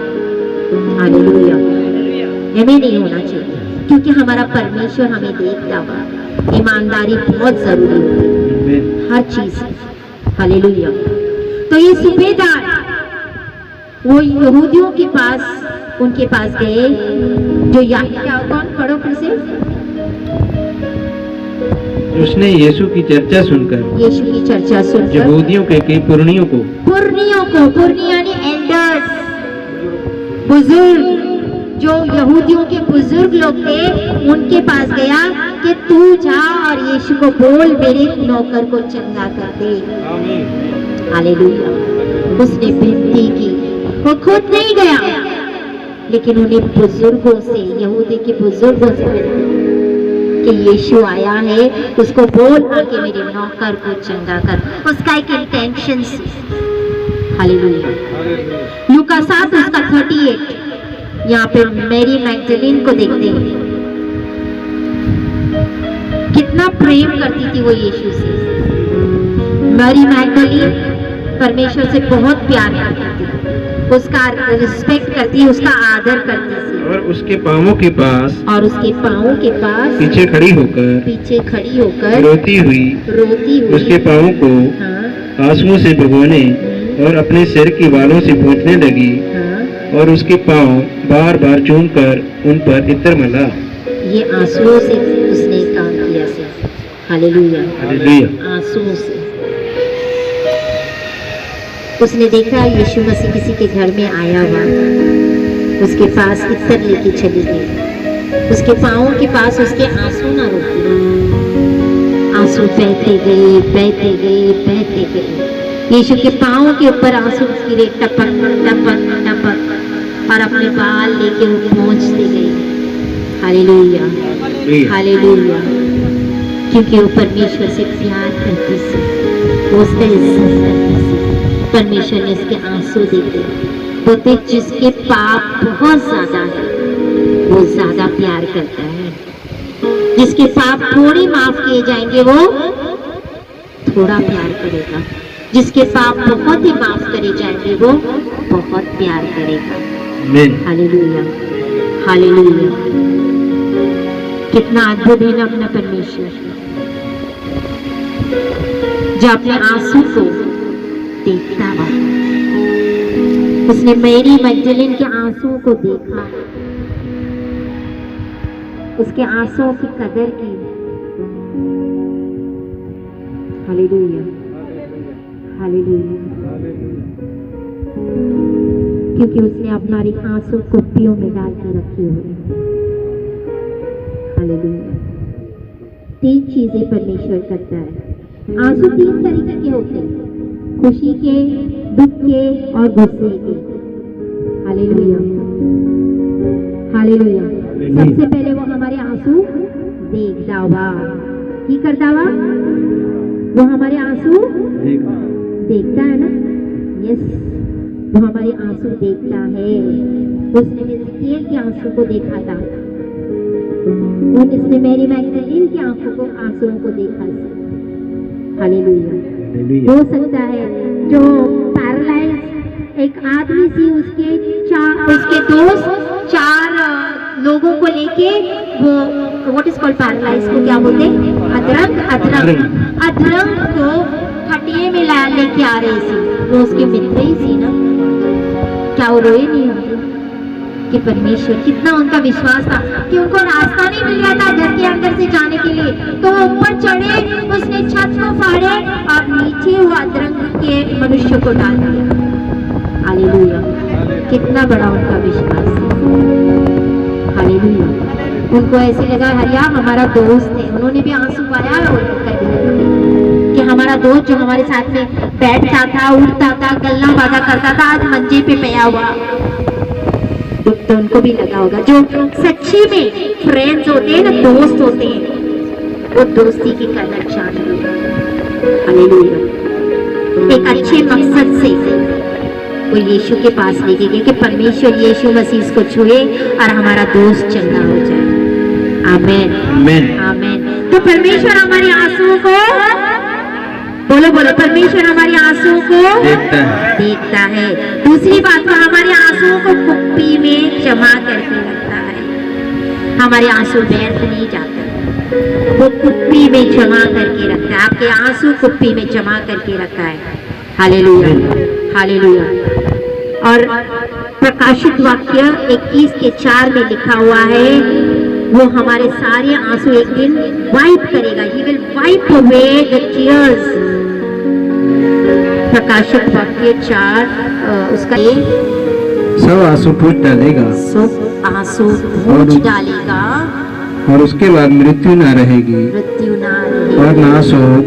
B: हालेलुया। हमें नहीं होना चाहिए, क्योंकि हमारा परमेश्वर हमें देखता हुआ। ईमानदारी बहुत जरूरी है हर चीज। हालेलुया। तो ये सूबेदार वो यहूदियों के पास, उनके पास गए, जो क्या कौन पढ़ो फिर से।
C: उसने यीशु की चर्चा सुनकर यहूदियों के कई पुरनियों को पुरनी यानी एल्डर्स, बुजुर्ग, जो यहूदियों के बुजुर्ग लोग थे, उनके पास गया कि तू जा और यीशु को बोल मेरे नौकर को चंगा कर दे। हालेलुया। उसने विनती की, वो खुद नहीं गया, लेकिन उन्हें बुजुर्गों से, यहूदी के बुजुर्गों से कि यीशु आया है, उसको बोल आके मेरे नौकर को चंगा कर। उसका एक इंटेंशन। हालेलुया। लूका 7:38 यहाँ पे मैरी मैगदलीन को देखते हैं, कितना प्रेम करती थी वो यीशु से। मैरी मैगदलीन परमेश्वर से बहुत प्यार करती थी, उसका रिस्पेक्ट करती, उसका आदर करती थी। और उसके पांवों के पास पीछे खड़ी होकर रोती हुई उसके पांवों को
B: हाँ,
C: आंसुओं से भिगोने और अपने सिर की बालों से पोंछने लगी,
B: हाँ,
C: और उसके पांव बार बार चूम कर उन पर इत्र मला।
B: ये आंसुओं से उसने काम किया। हालेलुया।
C: हालेलुया।
B: आंसुओं से उसने देखा यीशु मसीह किसी के घर में आया हुआ, उसके पास इत्र लेके चली गई, उसके पाँवों के पास उसके आंसू ना रुके, आंसू बहते गए। यीशु के पाँव के ऊपर आंसू गिरे, टपक टपक टपक, और अपने बाल लेके वो पहुंचते गई। Hallelujah, hallelujah. क्योंकि वो परमेश्वर से प्यार करती थी, वो उसका इज्जत करती थी। परमेश्वर ने उसके आंसू देखे, बोलते जिसके पाप बहुत ज्यादा है वो ज्यादा प्यार करता है, जिसके पाप थोड़े माफ किए जाएंगे वो थोड़ा प्यार करेगा, जिसके पाप बहुत ही माफ करे जाएंगे वो बहुत प्यार करेगा। Hallelujah, hallelujah. कितना अद्भुत है ना अपना परमेश्वर, जो अपने आंसू को देखता हुआ। उसने मैरी मैगदलीन के आंसुओं को देखा, उसके आंसुओं की कदर की। Hallelujah, hallelujah. क्योंकि उसने हमारी आंसू कुप्पियों में डाल के रखे हुए। हालेलुया। 3 चीजें परमेश्वर करता है। आंसू 3 तरीके के होते हैं, खुशी के, दुख के और गुस्से के। Hallelujah, hallelujah. सबसे पहले वो हमारे आंसू देखता हुआ, की करता हुआ, वो हमारे आंसू देखता है ना। यस,
C: वो हमारे आंसू देखता है। उसने हिजकियेल के आंसू को देखा था, उसने मैरी मैगदलीन की आंसुओं को देखा। हालेलुया। हो सकता है जो पैरालाइज एक आदमी थी, उसके दोस्त 4 लोगों को लेके वो व्हाट इज कॉल्ड पैरालाइज को क्या बोलते हैं, अधरंग को खटिए में लेके आ रही थी। वो उसके मित्र ही थी ना, क्या वो रोए नहीं होते कि परमेश्वर, कितना उनका विश्वास था कि उनको रास्ता नहीं मिल रहा था घर के अंदर से जाने के लिए, तो वो ऊपर चढ़े, उसने छत को फाड़े और नीचे वो अधरंग के मनुष्य को डाल दिया। हालेलुया। कितना बड़ा उनका विश्वास है। हालेलुया। उनको ऐसे लगा हरिया हमारा दोस्त है, उन्होंने भी आंसू पाया कि हमारा दोस्त जो हमारे साथ में बैठता था, उठता था, गल्ला बाधा करता था, आज मंजे पे पया हुआ। दुख तो उनको भी लगा होगा। जो सच्ची में फ्रेंड्स होते हैं ना, दोस्त होते हैं, वो दोस्ती की कदर जानते हैं। हालेलुया। एक अच्छे मकसद से वो यीशु के पास लेके गए कि परमेश्वर यीशु मसीह को छुए और हमारा दोस्त चंगा हो जाए। आमीन आमीन आमीन। तो परमेश्वर हमारे आंसुओं को, बोलो बोलो, परमेश्वर हमारे आंसुओं को देखता है। दूसरी बात, तो हमारे आंसुओं को कुप्पी में जमा करके रखता है। हमारे आंसू व्यर्थ नहीं जाते, वो कुप्पी में जमा करके रखता है। आपके आंसू कुप्पी में जमा करके रखा है। Hallelujah hallelujah. और प्रकाशित वाक्य 21:4 में लिखा हुआ है, वो हमारे सारे आंसू एक दिन वाइप करेगा। He will wipe away the tears. प्रकाशित वाक्य 4 उसका
D: सब आंसू पोंछ डालेगा,
C: सब आंसू पोंछ डालेगा,
D: और उसके बाद मृत्यु ना रहेगी,
C: मृत्यु ना रहेगी,
D: और ना शोक,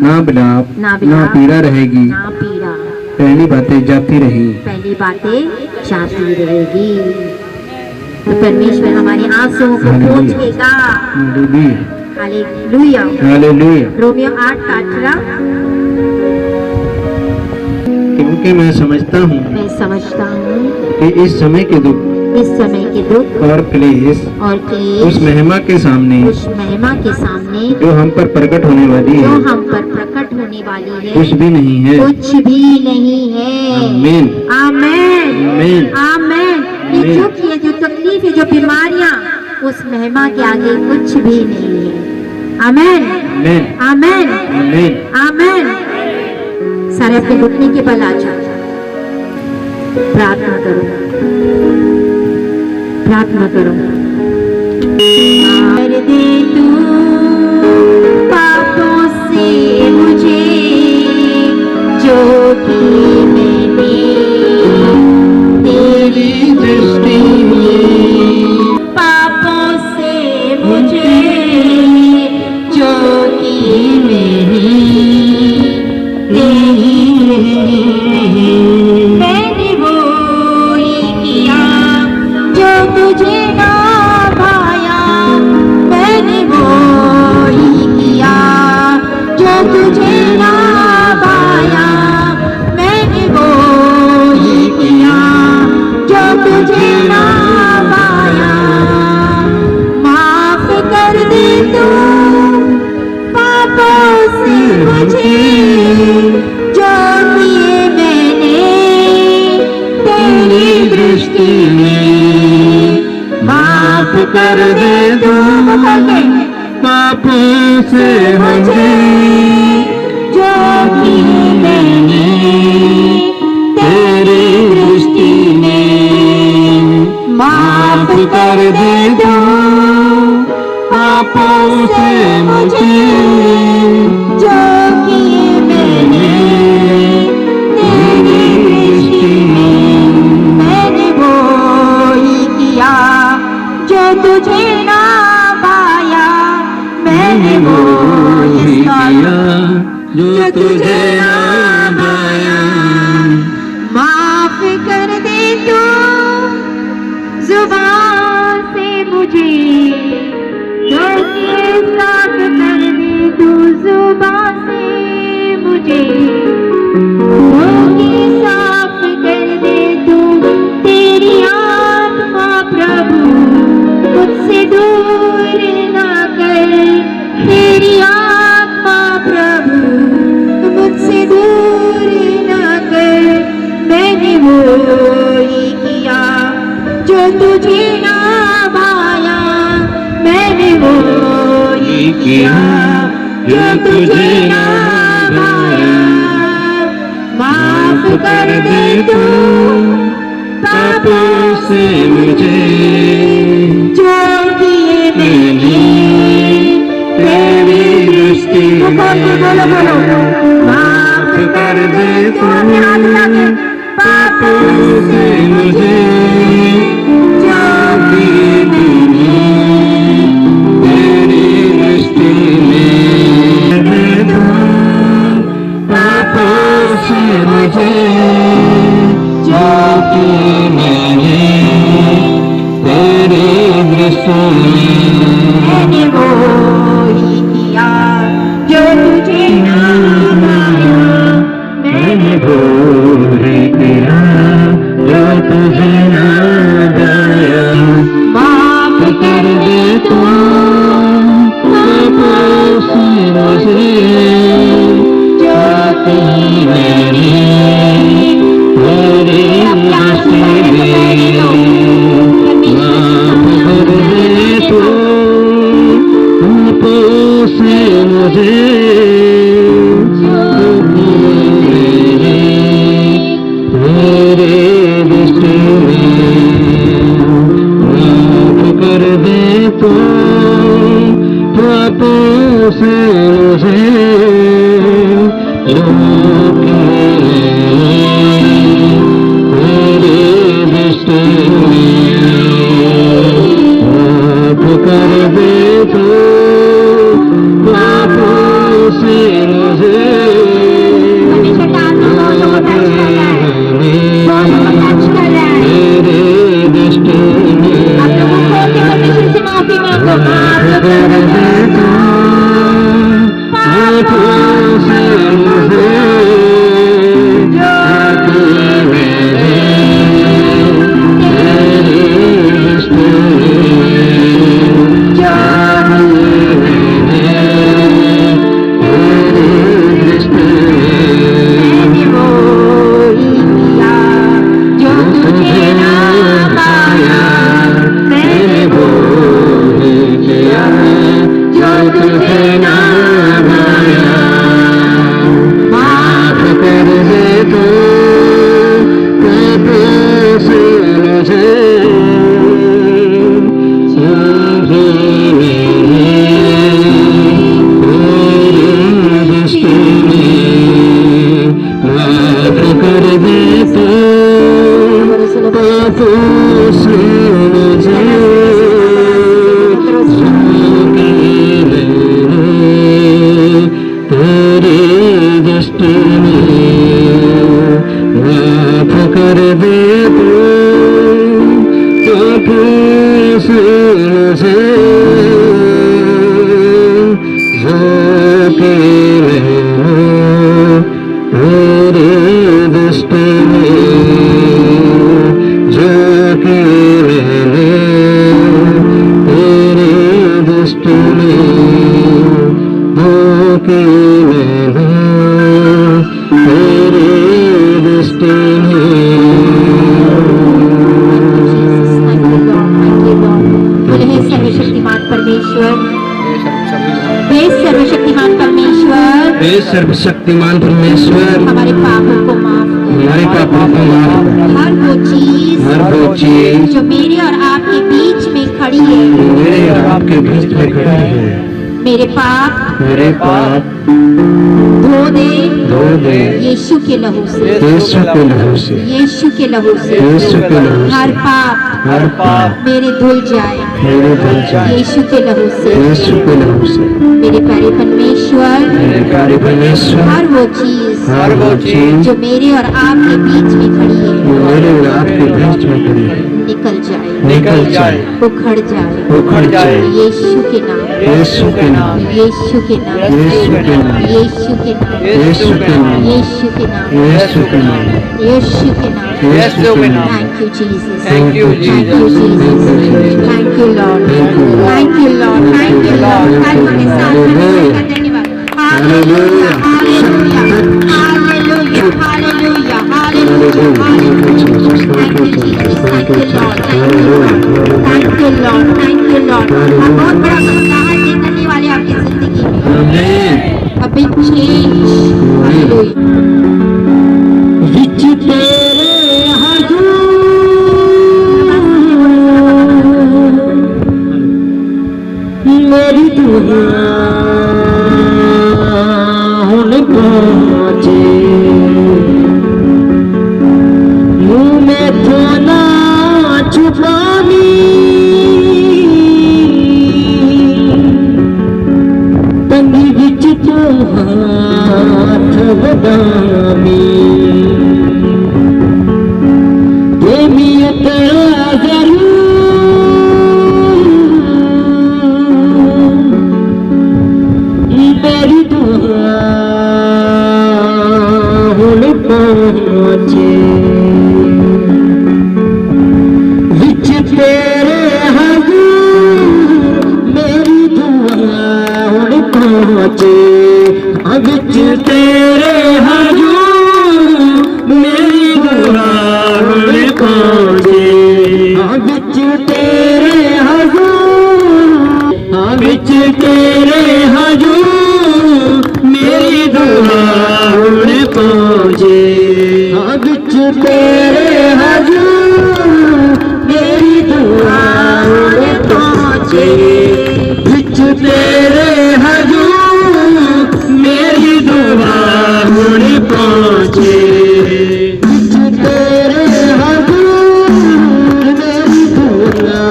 D: ना विलाप, ना पीड़ा रहेगी।
C: ना पीड़ा,
D: पहली बातें जाती रही,
C: पहली बातें जाती रहेगी। तो परमेश्वर हमारे आंसुओं को पोंछेगा। Hallelujah hallelujah. रोमियो 8:18।
D: क्योंकि मैं समझता हूँ कि इस समय के दुख और क्लेश उस महिमा के सामने जो हम पर प्रकट होने वाली है, कुछ भी नहीं है। आमीन आमीन आमीन।
C: ये दुख, ये जो तकलीफ है, जो बीमारियां, उस महिमा के आगे कुछ भी नहीं है। आमीन आमीन आमीन आमीन। सारे अपने घुटने के बल आ जाओ, प्रार्थना करो, प्रार्थना करो। कर दे तू पापों से मुझे, जो कि मैंने तेरी दृष्टि में, पापों से मुझे, जो कि मैंने मैंने वो ही किया जो तुझे ना भाया, मैंने वो ही किया जो तुझे ना भाया, मैंने वो ही किया जो तुझे ना भाया। माफ कर दे तू पापों से मुझे, जो किए मैंने तेरी दृष्टि में। माफ कर दे तू
D: पापों से मुझे,
C: जो किए मैंने
D: तेरी दृष्टि में।
C: माफ
D: कर दे तू पापों से मुझे,
C: जो किए मैंने तेरी दृष्टि में। मैंने वो ही किया जो तुझे ना पाया, मैंने वो ही किया
D: किया जो तुझे ना भाया, माफ कर दे तू पापों से मुझे, जो किए मैंने तेरी दृष्टि में, माफ कर दे तू पापों से मुझे, जो किए मैंने तेरी दृष्टि में, पापों से मुझे, जो किए मैंने तेरी दृष्टि में, मैंने वो ही किया जो तुझे ना भाया, मैंने वो ही किया जो तुझे ना भाया, माफ कर दे तू पापों से मुझे, जो किए मैंने तेरी दृष्टि में, माफ कर दे तू पापों से मुझे, जो किए मैंने तेरी दृष्टि में, माफ कर दे तू पापों से मुझे, जो किए तेरी दृष्टि में, माफ कर दे तू पापों से मुझे, तेरी दृष्टि में, माफ कर दे तू पापों से मुझे, जो किए मैंने तेरी दृष्टि में, जो किए मैंने तेरी दृष्टि में, वो ही किया जो तुझे ना पाया, मैंने वो ही किया जो तुझे ना भाया, माफ कर दे तू पापों से मुझे, जो किए मैंने तेरी दृष्टि में, माफ कर दे तू पापों से मुझे, जो किए मैंने तेरी दृष्टि में, माफ कर दे तू पापों से मुझे, जो किए मैंने तेरी दृष्टि में, जो किए मैंने तेरी दृष्टि में, जो किए मैंने तेरी दृष्टि
A: बोले हे सर्वशक्तिमान परमेश्वर, हे सर्वशक्तिमान परमेश्वर,
D: हे सर्वशक्तिमान परमेश्वर,
A: हमारे पापों को माफ करो,
D: हमारे पापों को माफ कर,
A: हर वो चीज
D: जो
A: मेरे और आपके बीच में खड़ी है,
D: मेरे और आपके बीच में खड़ी है,
A: मेरे पाप धो दे यीशु के लहू से,
D: यीशु के लहू से,
A: यीशु के लहू से,
D: यीशु के लहू से,
A: हर पाप मेरे धुल जाए, यीशु के लहू से,
D: यीशु के लहू से,
A: मेरे प्यारे परमेश्वर,
D: मेरे प्यारे परमेश्वर,
A: हर वो चीज जो मेरे और आपके बीच में खड़ी है,
D: मेरे और आपके बीच में खड़ी है,
A: निकल जाए, उखड़ जाए, यीशु के नाम,
D: यीशु के नाम,
A: यीशु के नाम,
D: यीशु के नाम,
A: यीशु के नाम,
D: यीशु के नाम,
A: यीशु के नाम,
D: यीशु के नाम,
A: यीशु के नाम,
D: यीशु के नाम।
A: Thank you, Jesus.
D: Thank you, Jesus.
A: Thank you, Lord. Thank you, Lord. Thank you, Lord. तालियों के साथ परमेश्वर का धन्यवाद। Hallelujah, hallelujah, hallelujah, hallelujah, hallelujah, hallelujah. Thank you, Jesus. Thank you, Lord. Thank you, Lord. Thank you, Lord. Thank you, Lord. आप बहुत बड़ा समुदाय करने वाले आपके
D: तेरे हजूर मेरी दुआ पहुँचे, बिच तेरे हजूर मेरी दुआ पहुँचे, बिच तेरे हजूर मेरी दुआ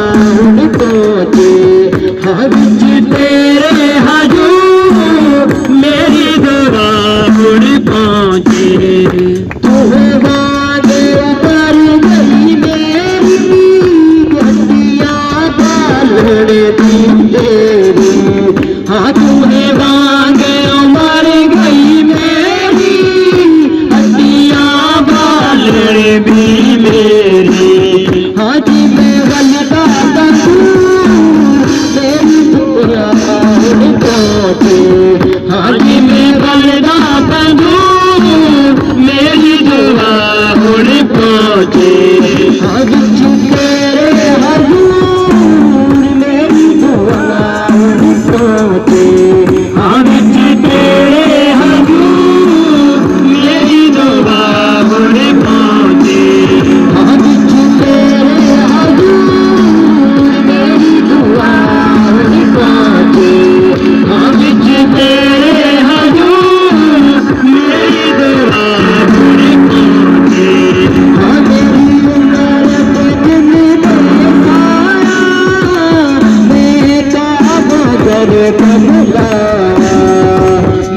D: पहुँचे, हाँ बिच तेरे हजूर मेरी दुआ पहुँचे। तुम्हें बांधे उतर गई मेरी हड्डियाँ पालने दी तेरी, हाँ तुम्हें बांधे उमर गई मेरी हड्डियाँ पालने दी मेरी, हाँ जी मैं गलता कसूर मेरी दुआ पहुँचे, हाँ जी मैं गलता कसूर मेरी दुआ पहुँचे, हाँ बिच तेरे हजूर मेरी दुआ पहुँचे, हाँ बिच तेरे हजूर मेरी दुआ पहुँचे, हाँ बिच तेरे हजूर मेरी दुआ पहुँचे, हाँ बिच तेरे हजूर मेरी दुआ पहुँचे, हाँ मेरी उम्र पे दिन देखवाया, मैं काबा कर कबलाया,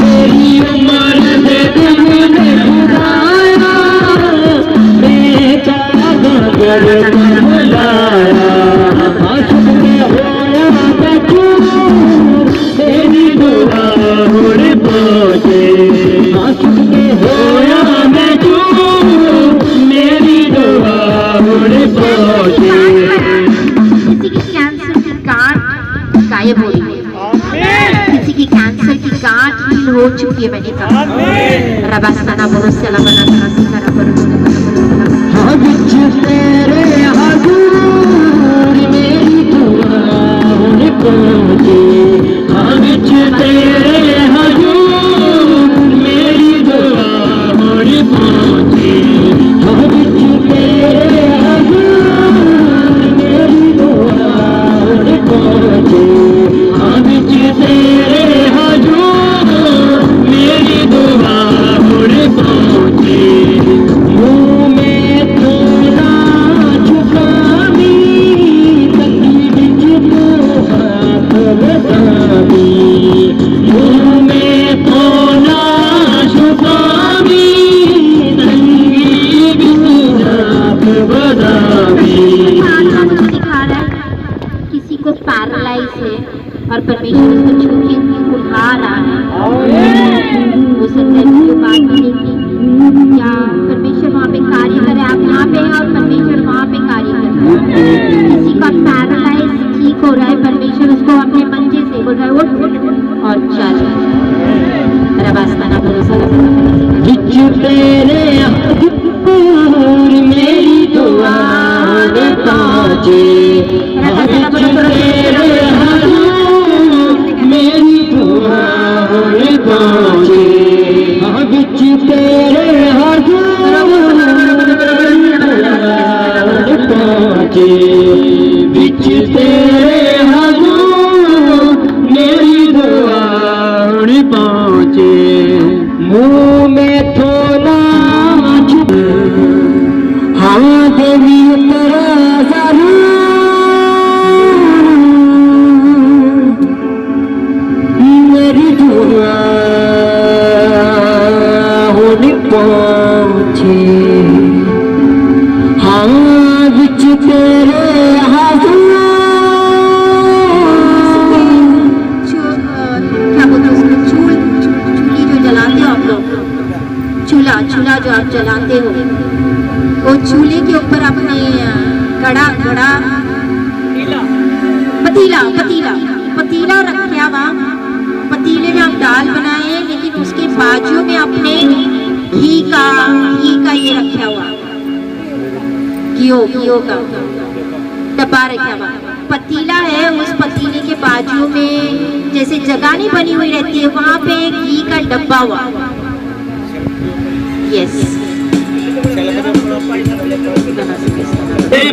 D: मेरी उम्र पे दिन देखवाया, मैं काबा कर कबलाया, आंसू में होया बचूर मेरी दुआ पहुँचे, आंसू में होया बचूर मेरी दुआ पहुँचे।
C: किसी की कैंसर की गांठ गायब हो रही है, किसी की कैंसर की गांठ हील हो चुकी है। मैंने कहा रबास्ताना बोरोसेला बना सिकारा
D: हाँ बिच तेरे हजूर मेरी दुआ पहुँचे, हाँ बिच तेरे हजूर मेरी दुआ पहुँचे, हाँ बिच तेरे हजूर मेरी दुआ पहुँचे, हाँ बिच तेरे हजूर मेरी दुआ पहुँचे। मुँह में थोड़ा झुकावी तकी बिच तो हाथ लगावी, मुँह में थोड़ा झुकावी तकी बिच हाथ लगावी।
C: मुझे दिखा रहा है किसी को पैरालाइज है और परमेश्वर उसको छू के उठा रहा है। हो सकता है वीडियो बाद में देखिए क्या परमेश्वर वहाँ पे कार्य करे। आप यहाँ पे हैं और परमेश्वर वहाँ पे कार्य कर रहा है। किसी का पैरालाइज ठीक हो रहा है, परमेश्वर उसको अपने मंजे से बोल रहा है उठ और चल। रबास्ताना भरोसा
D: बिच तेरे हजूर मेरी दुआ पहुँचे, हाँ बिच तेरे हजूर मेरी दुआ पहुँचे, हाँ बिच तेरे हजूर पहुँचे, बिच तेरे हजूर मेरी दुआ पहुँचे। मुँह में थोड़ा हाँ देवी तेरा जरूर मेरी दुआ पहुँचे, हाँ बिच तेरे हजूर
C: क्या बोलते हैं उसको, चूल्ही जो जलाते हो आप लोग, चूल्हा जो आप जलाते हो, वो चूल्हे के ऊपर अपने गड़ा पतीला रखा हुआ, पतीले में आप दाल बनाए, लेकिन उसके बाजू में अपने घी का ये रखा हुआ, घी का डब्बा रखा हुआ पतीला है। उस पतीले के बाजू में जैसे जगह नहीं बनी हुई रहती है, वहां पे घी का डब्बा हुआ। यस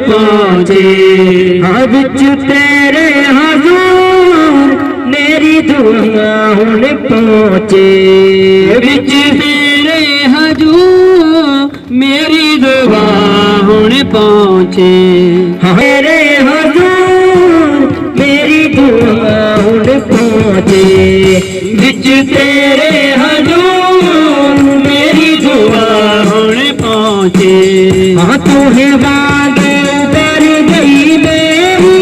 D: पहुँचे बिच तेरे हजूर मेरी दुआ हुण पहुँचे बिच तेरे हजूर मेरी दुआ हुण पहुँचे मेरे हजूर मेरी दुआ हुण पहुँचे बिच तेरे हजूर मेरी दुआ हुण पहुँचे हाँ तुम्हें बागे उतर गई मेरी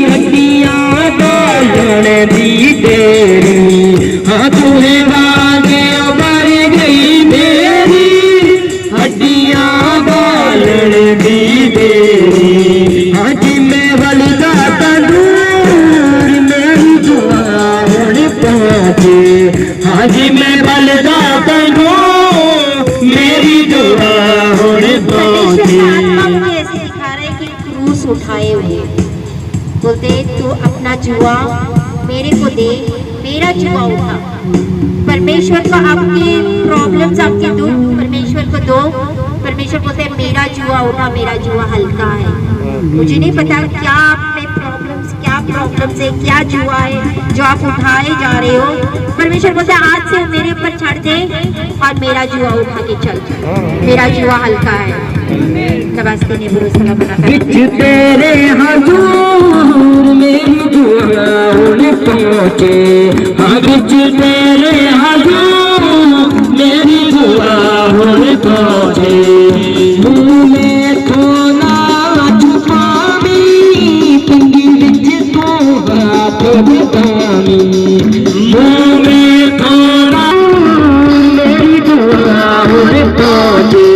D: हड्डियाँ बालन दी तेरी हाँ तुम्हें बागे उतर गई मेरी हड्डियाँ बालन दी तेरी हाँ जिम्मे बलदा तंदूर मेरी दुआ हुण पहुँचे हाँ जिम्मे बलदा तंदूर मेरी दुआ हुण पहुँचे।
C: मुझे ऐसे दिखा रहा है कि क्रूस उठाए हुए बोलते तू अपना जुआ मेरे को दे, मेरा जुआ उठा। परमेश्वर को आपके प्रॉब्लम्स, आपके दुख परमेश्वर को दो। परमेश्वर बोलते हैं मेरा जुआ उठा, मेरा जुआ हल्का है। मुझे नहीं पता क्या आप में प्रॉब्लम्स है, क्या जुआ है जो आप उठाए जा रहे हो। परमेश्वर बोलते हैं आज से मेरे ऊपर छड़ दे और मेरा जुआ उठा के चल, मेरा जुआ हल्का है। नमस्ते ने बुरो सलाम
D: तेरे हजूर मेरी दुआ हुण पहुँचे हाँ बिच तेरे हजूर मेरी दुआ हुण पहुँचे मुँह में थोना छुपावी पिंगी बिच तो बात बतावी मुँह में थोना मेरी दुआ हुण पहुँचे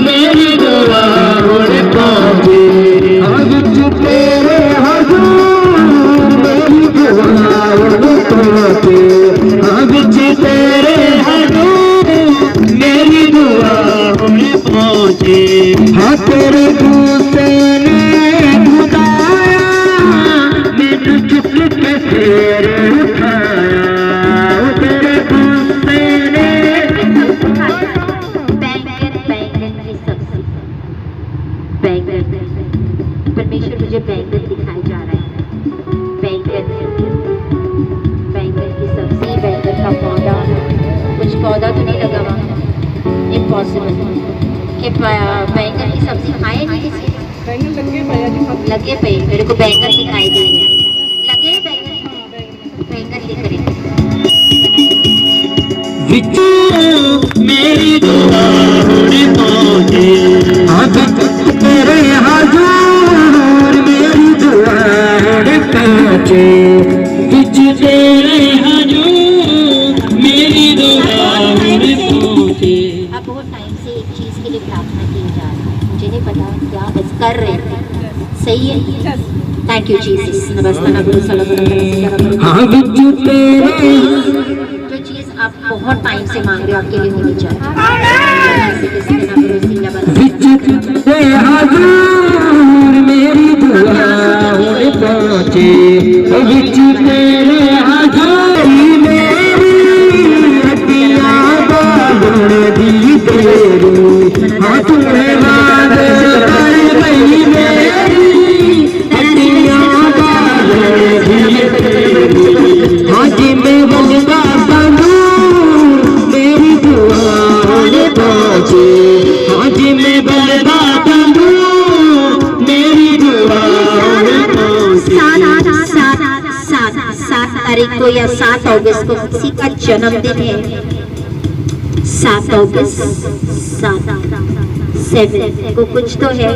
D: मेरी दुआ हुण पहुँचे बिच तेरे हजूर मेरी दुआ हुण पहुँचे बिच तेरे हजूर मेरी दुआ हुण पहुँचे हाँ तेरे गुस्से ने खुदाया मैनू चुप के फेर उठाया तेरे गुस्से ने
C: परमेश्वर मुझे बैंगन दिखाया जा रहा है। बैंगन की सब्जी, बैंगन का पौधा, कुछ पौधा तो नहीं लगा वहाँ, इम्पॉसिबल कि बैंगन की सब्जी खाए नहीं किसी लगे पे मेरे को बैंगन दिखाई दे लगे बैंगन दिख रहे
D: मेरी दुआ हुण पहुँचे तेरे हजूर मेरी दुआ हुण पहुँचे बिच तेरे हजूर मेरी दुआ हुण पहुँचे।
C: अब बहुत टाइम से एक चीज़ के लिए प्रार्थना की जा रही है, मुझे नहीं पता क्या बस कर रहे थे। सही है, थैंक यू जीसस। नमस्ते
D: हाँ बिच तेरे
C: जो चीज़ आप बहुत टाइम से मांग रहे हो आपके लिए होनी चाहिए।
D: हजूर मेरी दुआ हुण पहुँचे बिच तेरे हजूर मेरी हड्डियाँ बालन दी तेरी हाँ तुम्हें बात कर गई मेरी हड्डियाँ बालन दी तेरी हाँ जिम्मे बलदा तंदूर मेरी दुआ हुण पहुँचे हाँ जिम्मे बलदा तंदूर मेरी दुआ हुण पहुँचे।
C: 7 तारीख को या 7 अगस्त को किसी का जन्मदिन है। 7 अगस्त 7 को कुछ तो है,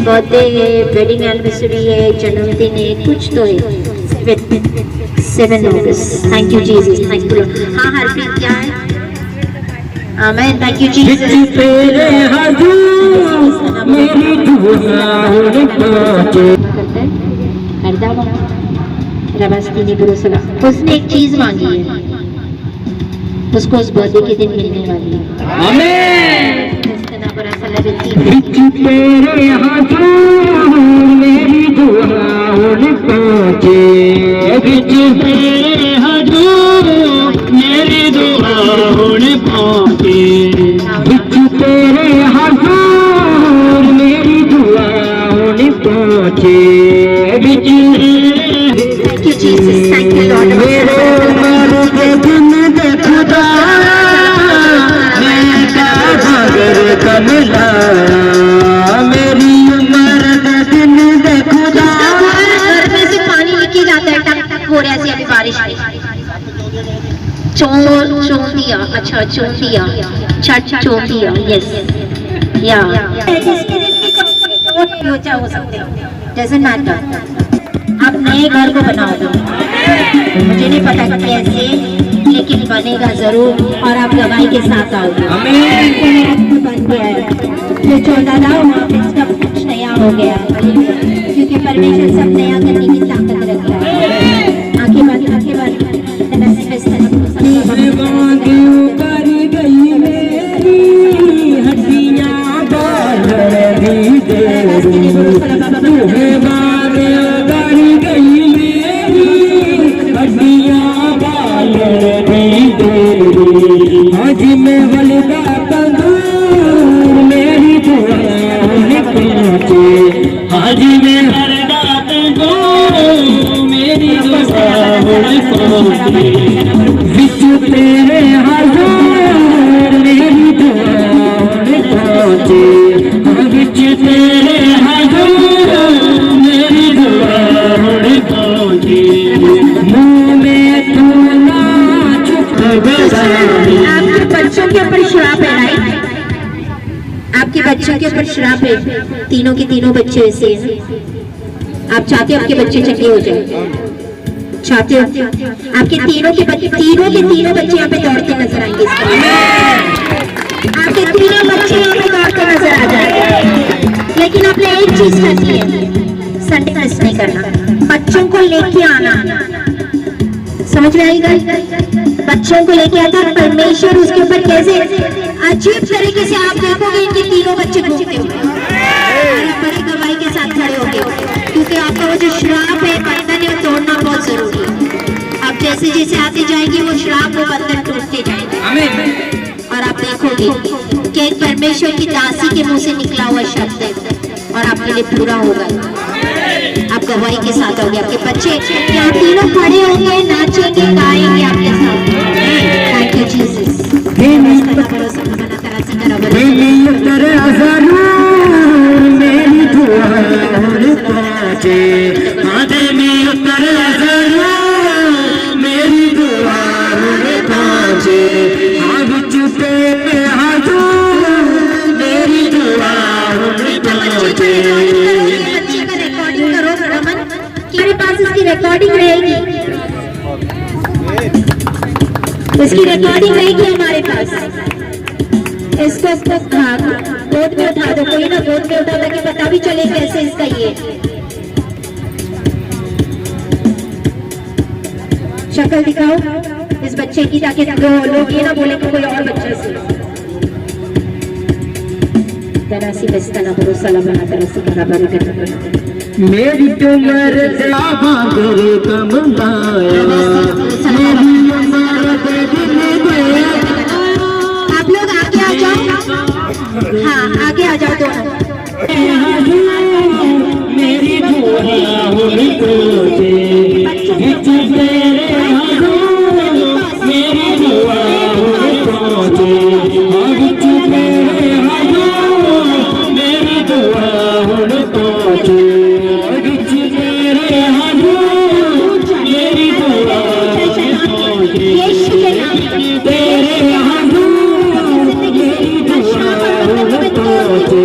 C: बर्थडे है, वेडिंग एनिवर्सरी है, जन्मदिन है, कुछ तो है। 7 अगस्त। Thank you Jesus, thank you. हाँ हरप्रीत क्या है? आमीन, थैंक यू जीसस।
D: तेरे हजूर मेरी दुआ हुण पहुँचे
C: उसने एक चीज मांगी है, उसको उस बर्थडे के दिन मिलने वाली है।
D: आमीन। तेरे हजूर मेरी दुआ हुण पहुँचे बिच तेरे हजूर मेरी दुआ हुण पहुंचे विच तेरे हजूर मेरी दुआ हुण पहुंचे विच
C: Thank you, Jesus. Thank you, Lord.
D: मेरे उमर के दिन दे खुदा मैं का भगर कमला मेरी उमर के दिन दे खुदा
C: घर में से पानी निकल जाता है, टक टक हो रहा है अभी बारिश में। चोंदिया, अच्छा चोंदिया, छठ चोंदिया, यस या जिसके दिन की चोट लोचा हो सकते हैं, डजंट मैटर। आप नए घर को बनाओगे, मुझे नहीं पता कैसे, लेकिन बनेगा जरूर और आप गवाही के साथ आओगे। बन गया है जो 14 था वहाँ पे सब कुछ नया हो गया, क्योंकि परमेश्वर सब नया करने की ताकत रखता है। आंखें बंद, आंखें बंद।
D: आज मैं वलदा तंदूर मेरी दुआ पहुंचे आज मैं वलदा तंदूर मेरी दुआ पहुंचे विच तेरे हजूर मेरी दुआ पहुंचे विच तेरे हजूर मेरी दुआ पहुंचे मुंह में तू ना चुप
C: आपके बच्चों के ऊपर श्राप है, राइट? आपके बच्चों के ऊपर श्राप है, तीनों के तीनों बच्चे ऐसे हैं। आप चाहते हो आपके बच्चे चंगे हो जाए? चाहते हो आपके तीनों के तीनों बच्चे यहाँ पे दौड़ते नजर आएंगे? आपके तीनों बच्चे यहाँ पे दौड़ते नजर आ जाएंगे। लेकिन आपने एक चीज करनी है, संडे मिस नहीं करना, बच्चों को लेके आना। समझ में आएगा? बच्चों को लेके आता परमेश्वर उसके ऊपर कैसे अजीब तरीके से आप देखोगे इनके तीनों बच्चे घूमते हुए बड़ी गवाही के साथ खड़े होंगे, क्योंकि आपका वो जो श्राप है, बंधन है, वो तोड़ना बहुत जरूरी है। आप जैसे जैसे आते जाएंगे वो श्राप, वो बंधन टूटते जाएंगे और आप देखोगे कि एक परमेश्वर की दासी के मुंह से निकला हुआ शब्द है और आपके लिए पूरा होगा। आप गवाही के साथ होंगे, आपके बच्चे यहाँ तीनों खड़े होंगे, नाचेंगे, गाएंगे आपके साथ। Thank you Jesus.
D: मेरी दुआ पहुंचे आधे में उतर मेरी दुआ पहुंचे आग चुपे में हजूर मेरी दुआ पहुंचे।
C: बच्चे का रिकॉर्डिंग करो रमन, मेरे पास इसकी रिकॉर्डिंग रहेगी, इसकी रिकॉर्डिंग रहेगी हमारे पास। इसको गोद में उठा दो, कोई ना गोद में उठा ताकि पता भी चले कैसे इसका ये शक्ल दिखाओ इस बच्चे की, ताकि लोग ये ना बोले कि कोई और बच्चा से। तरासी बस्तना भरोसा लगा, तरासी का बड़ा करना।
D: मेरी तुमर जागर कमलाया मेरी उमर के दिन दे।
C: आप लोग आगे आ जाओ, हाँ आगे आ जाओ दोनों।
D: मेरी दुआ हुई पहुंचे विच तेरे हजूर मेरी दुआ हुई पहुंचे विच तेरे हजूर मेरी दुआ हुई पहुंचे विच तेरे हजूर मेरी दुआ हुई पहुंचे तेरे हजूर मेरी दुआ हुई पहुंचे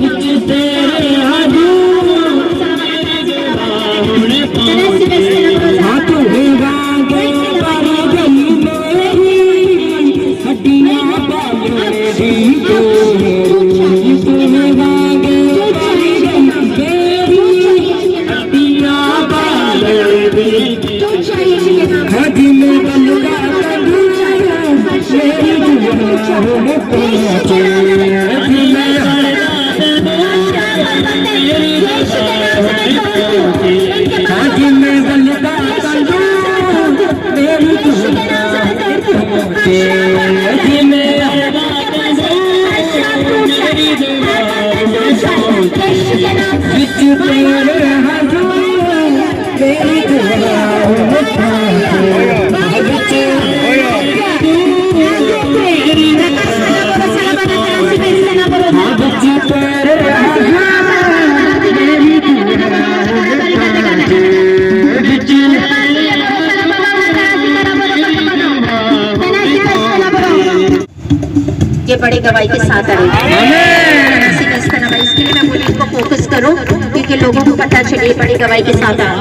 D: विच तेरे हजूर हाथ हिलागे पर गई मेरी हड्डियां बालने दी हिलागे पर गई मेरी हड्डियां बालने दी हज में बलगा मेरी दुआ में पहुंचे आज मैं बलदा मेरी दुआ में पहुंचे। तेरे हजूर मेरी दुआ
B: ये बड़े गवाही के साथ आए। इसके लिए मैं बोली इसको फोकस करो क्योंकि लोगों को पता चले बड़ी गवाही के साथ आए।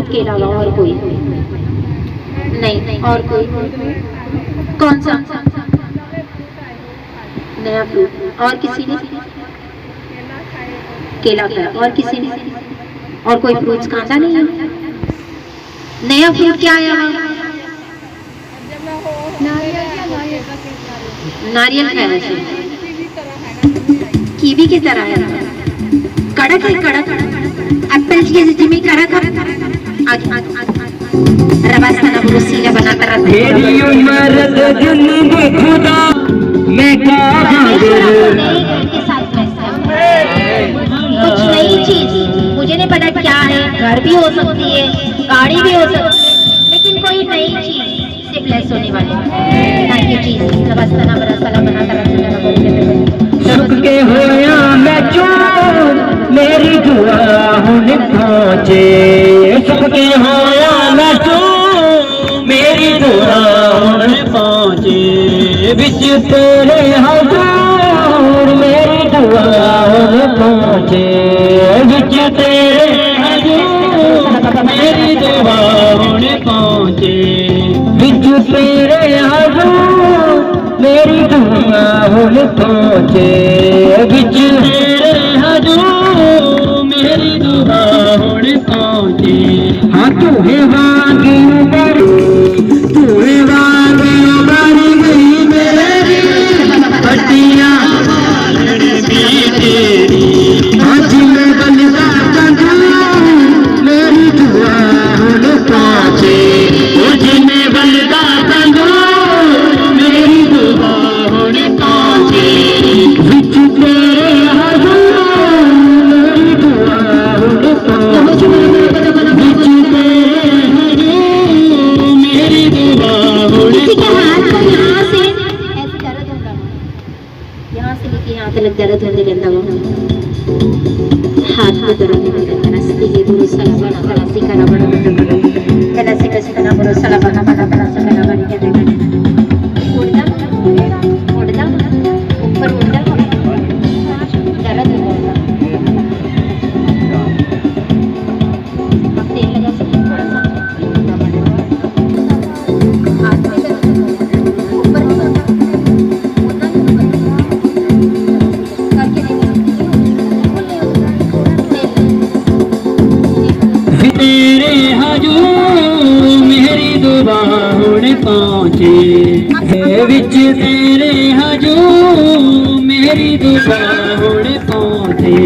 B: के अलावा और कोई नहीं, और कोई कौन सा नया फ्रूट? और किसी ने केला खाया? और किसी ने? और कोई फ्रूट्स खाता नहीं है? नया फ्रूट क्या आया? नारियल खाया से कीवी की तरह है, कड़क है, कड़क एप्पल की जितनी कड़क है। रवास्ताना बुरुसीला बनाता रहता है।
D: तेरी उम्र दिन खुदा मैं
B: कुछ नई चीज मुझे नहीं पता क्या है, घर भी हो सकती है, गाड़ी भी हो सकती है, लेकिन कोई नई चीज से ब्लेस होने वाली नई चीज। रवास्ताना बुरुसीला बनाता रहता है।
D: सुख के होया मैं चोर मेरी दुआ हुन पहुंचे, सुख के होया मैं चोर मेरी दुआ हुन पहुंचे, बिच तेरे हजूर मेरी दुआ हुन पहुंचे, बिच तेरे हजूर मेरी दुआ हुन पहुंचे, बिच तेरे हजूर मेरी दुआ हुन पहुंचे, बिच तेरे हजूर मेरी दुआ हुन पहुंचे। हाँ तू है वागी उमर, तू है वागी उमर गई मेरी पट्टियां तेरी, आज मैं बलिदा तंदूर मेरी दुआ हुन पहुंचे, आज मैं बलिदा तंदूर मेरी दुआ हुन पहुंचे, बिच तेरे हजूर मेरी दुआ हुन पहुंचे, बिच तेरे हजूर मेरी दुआ हुन पहुंचे।
B: यहाँ से लेके यहाँ तक दर्द होने लगता है, हाथ में दर्द होने लगता है। नस्ती के गुरु सलाम बना बना सिखाना बना बना बना कला से कसना गुरु सलाम बना बना बना सिखाना बना के देखा उड़दा उड़दा ऊपर उड़दा दर्द हो जाता। अब तेल लगा से थोड़ा सा हाथ में दर्द ऊपर
D: तेरे हजूर मेरी दुआ हुन पहुंचे, विच तेरे हजूर मेरी दुआ हुन पहुंचे,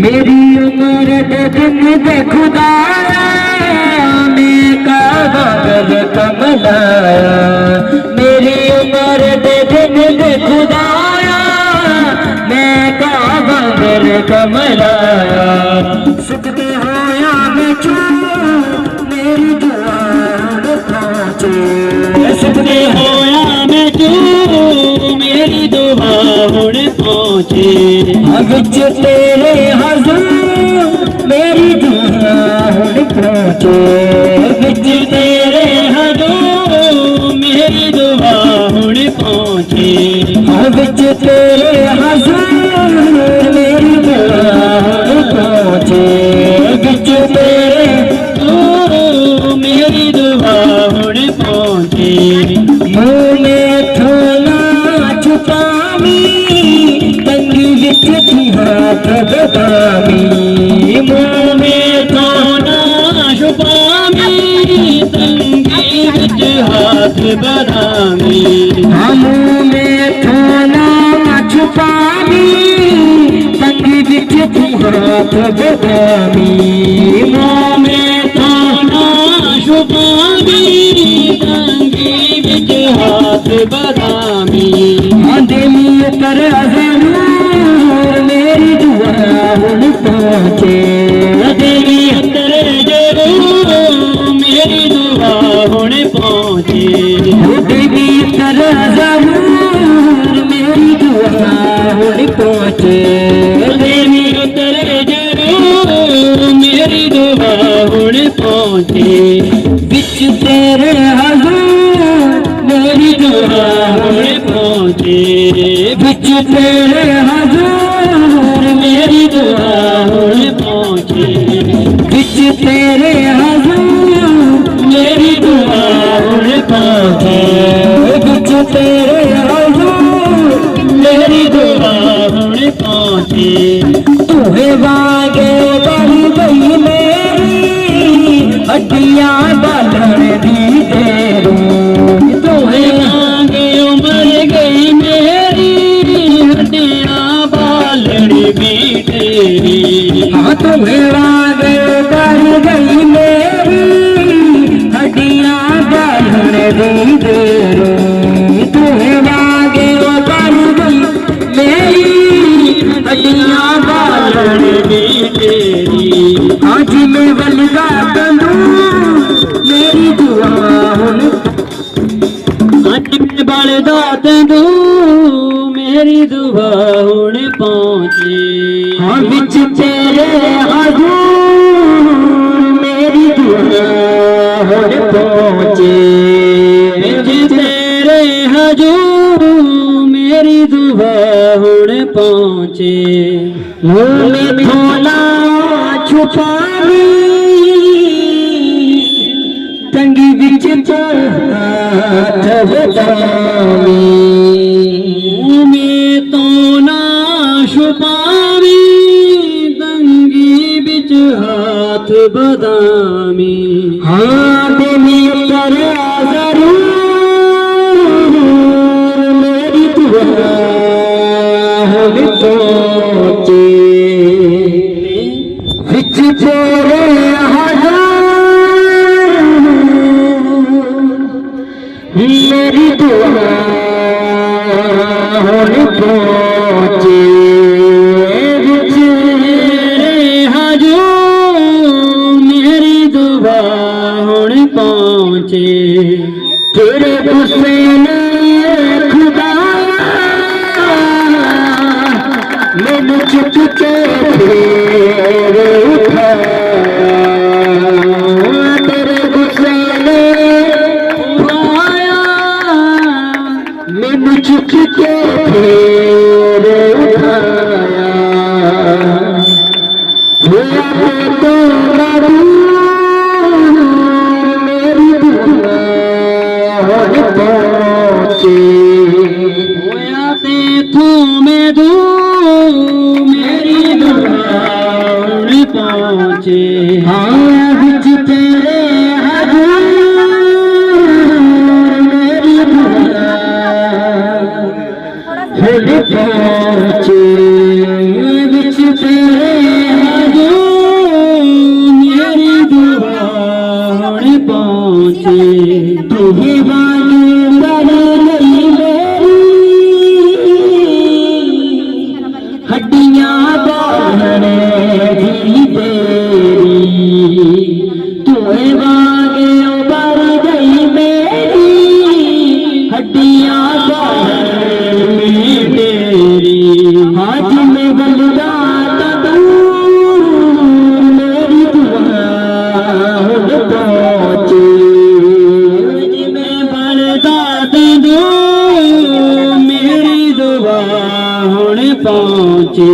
D: मेरी उम्र दे दिन दे खुदाया मैं काबा गल कमलाया, मेरी उम्र दे दिन दे खुदाया मैं काबा गल कमलाया, सुख के होया मैं चोर मेरी दुआ हुन पहुंचे, सुख के होया मैं चोर मेरी दुआ हुन पहुंचे, बिच तेरे हजूर मेरी दुआ हुन पहुंचे, बिच तेरे हजूर मेरी दुआ हुन पहुंचे, बिच तेरे हजूर मेरी दुआ हुन पहुंचे, बिच बदामी मुँह में तो ना छुपामी तंगी विच हाथ बदामी मुँह में तो ना छुपामी तंगी विच हाथ बदामी मुँह में तो ना छुपामी तंगी विच हाथ बदामी दिल कर जरूर मेरी दुआ हुन पहुँचे दिल कर जरूर मेरी दुआ हुन पहुँचे दिल कर जरूर मेरी दुआ हुन पहुँचे दिल कर जरूर मेरी दुआ हुन पहुँचे बिच तेरे हजूर मेरी दुआ हुन पहुँचे बिच तेरे हजूर मेरी दुआ हुन पहुँचे बिच तेरे हजूर मेरी दुआ हुन पहुँचे बिच तेरे हजूर मेरी दुआ हुन पहुँचे तुहे वागे बड़ी गई मेरी हड्डियां बालण दी तेरू तुहे वागे उमर गई मेरी हड्डियां बालण भी तेरी हाँ तुहे वागे बड़ी गई मेरी हड्डियां बालण दी तेरू तुहे वागे बड़ी गई मेरी हड्डियां बालण भी तेरी आज मैं बलगा तंदू मेरी दुआ हुन आज मैं बलगा तंदू मेरी दुआ हुन पहुँचे हाँ बिच तेरे हजूर मेरी दुआ हुन पहुँचे बिच तेरे हजूर मेरी दुआ हुन पहुँचे मुँह में थोड़ा छुपानी तंगी बिच हाथ बदामी मुँह में तो ना छुपावी तंगी बिच हाथ बदामी हाँ देवी कर जरूर मेरी दुआ हुन पहुँचे बिच तेरे मेरी दुआ हुन पहुँचे बिच तेरे हजूर मेरी दुआ हुन पहुँचे तेरे गुस्से ने खुदा मैनू चुक के फिर उठाया तेरे गुस्से ने मैनू चुक के फिर उठाया तो मेरी दुआ हुन पहुँचे होया ते तू में दूर मेरी दुआ हुन पहुँचे हाँ बिच तेरे हजूर मेरी दुआ हुन पहुँचे बिच तेरे हजूर मेरी दुआ हुन पहुँचे तुहे वाली बड़ी मेरी हड्डियां बालण दी तेरी तुहे वागे उबर गई मेरी हड्डियां बालण दी तेरी आज मैं बलदा तंदूर मेरी दुआ हुन पहुँचे आज मैं बलदा तंदूर मेरी दुआ हुन पहुँचे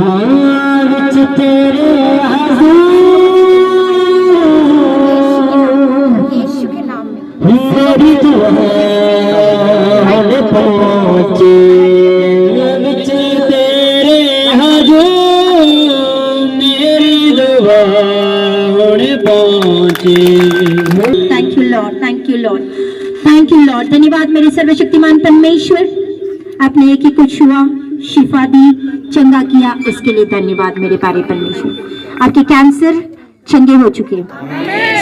D: हाँ बिच तेरे
C: यीशु के नाम में
D: मेरी दुआ हुन पहुँचे बिच तेरे हजूर
B: thank you Lord, thank you Lord, thank you Lord. धन्यवाद मेरे सर्वशक्तिमान परमेश्वर, आपने एक ही को छुआ, शिफा दी, चंगा किया, इसके लिए धन्यवाद मेरे प्यारे परमेश्वर। आपके कैंसर चंगे हो चुके,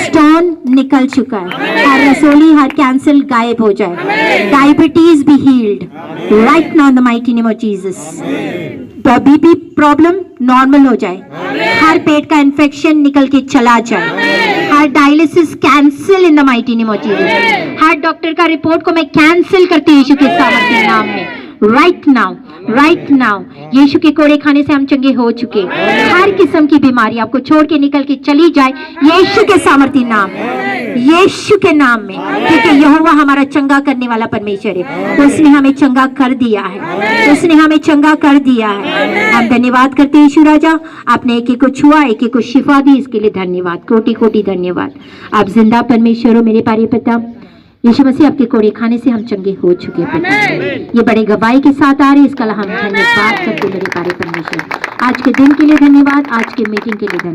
B: स्टोन निकल चुका है, हर रसोली हर कैंसर गायब हो जाए, डायबिटीज भी healed right now in the mighty name of Jesus. BP problem normal हो जाए, हर पेट का इन्फेक्शन निकल के चला जाए, हर dialysis cancel in the mighty name of Jesus. हर डॉक्टर का रिपोर्ट को मैं कैंसिल करती हूं यीशु के सामर्थ्य नाम में। राइट नाउ यीशु के कोड़े खाने से हम चंगे हो चुके। हर किस्म की बीमारी आपको छोड़ के निकल के चली जाए यीशु के सामर्थ्य नाम, यीशु के नाम में, क्योंकि यहोवा हमारा चंगा करने वाला परमेश्वर है। तो उसने हमें चंगा कर दिया है, उसने हमें चंगा कर दिया है। हम धन्यवाद करते हैं यीशु राजा, आपने एक एक को छुआ, एक एक को शिफा दी, इसके लिए धन्यवाद, कोटि कोटि धन्यवाद। आप जिंदा परमेश्वर हो मेरे प्यारे पिता, यीशु मसीह आपके कोड़े खाने से हम चंगे हो चुके हैं। ये बड़े गवाही के साथ आ रहे, इसका हम धन्यवाद करते मेरे प्यारे परमेश्वर। आज के दिन के लिए धन्यवाद, आज के मीटिंग के लिए धन्यवाद।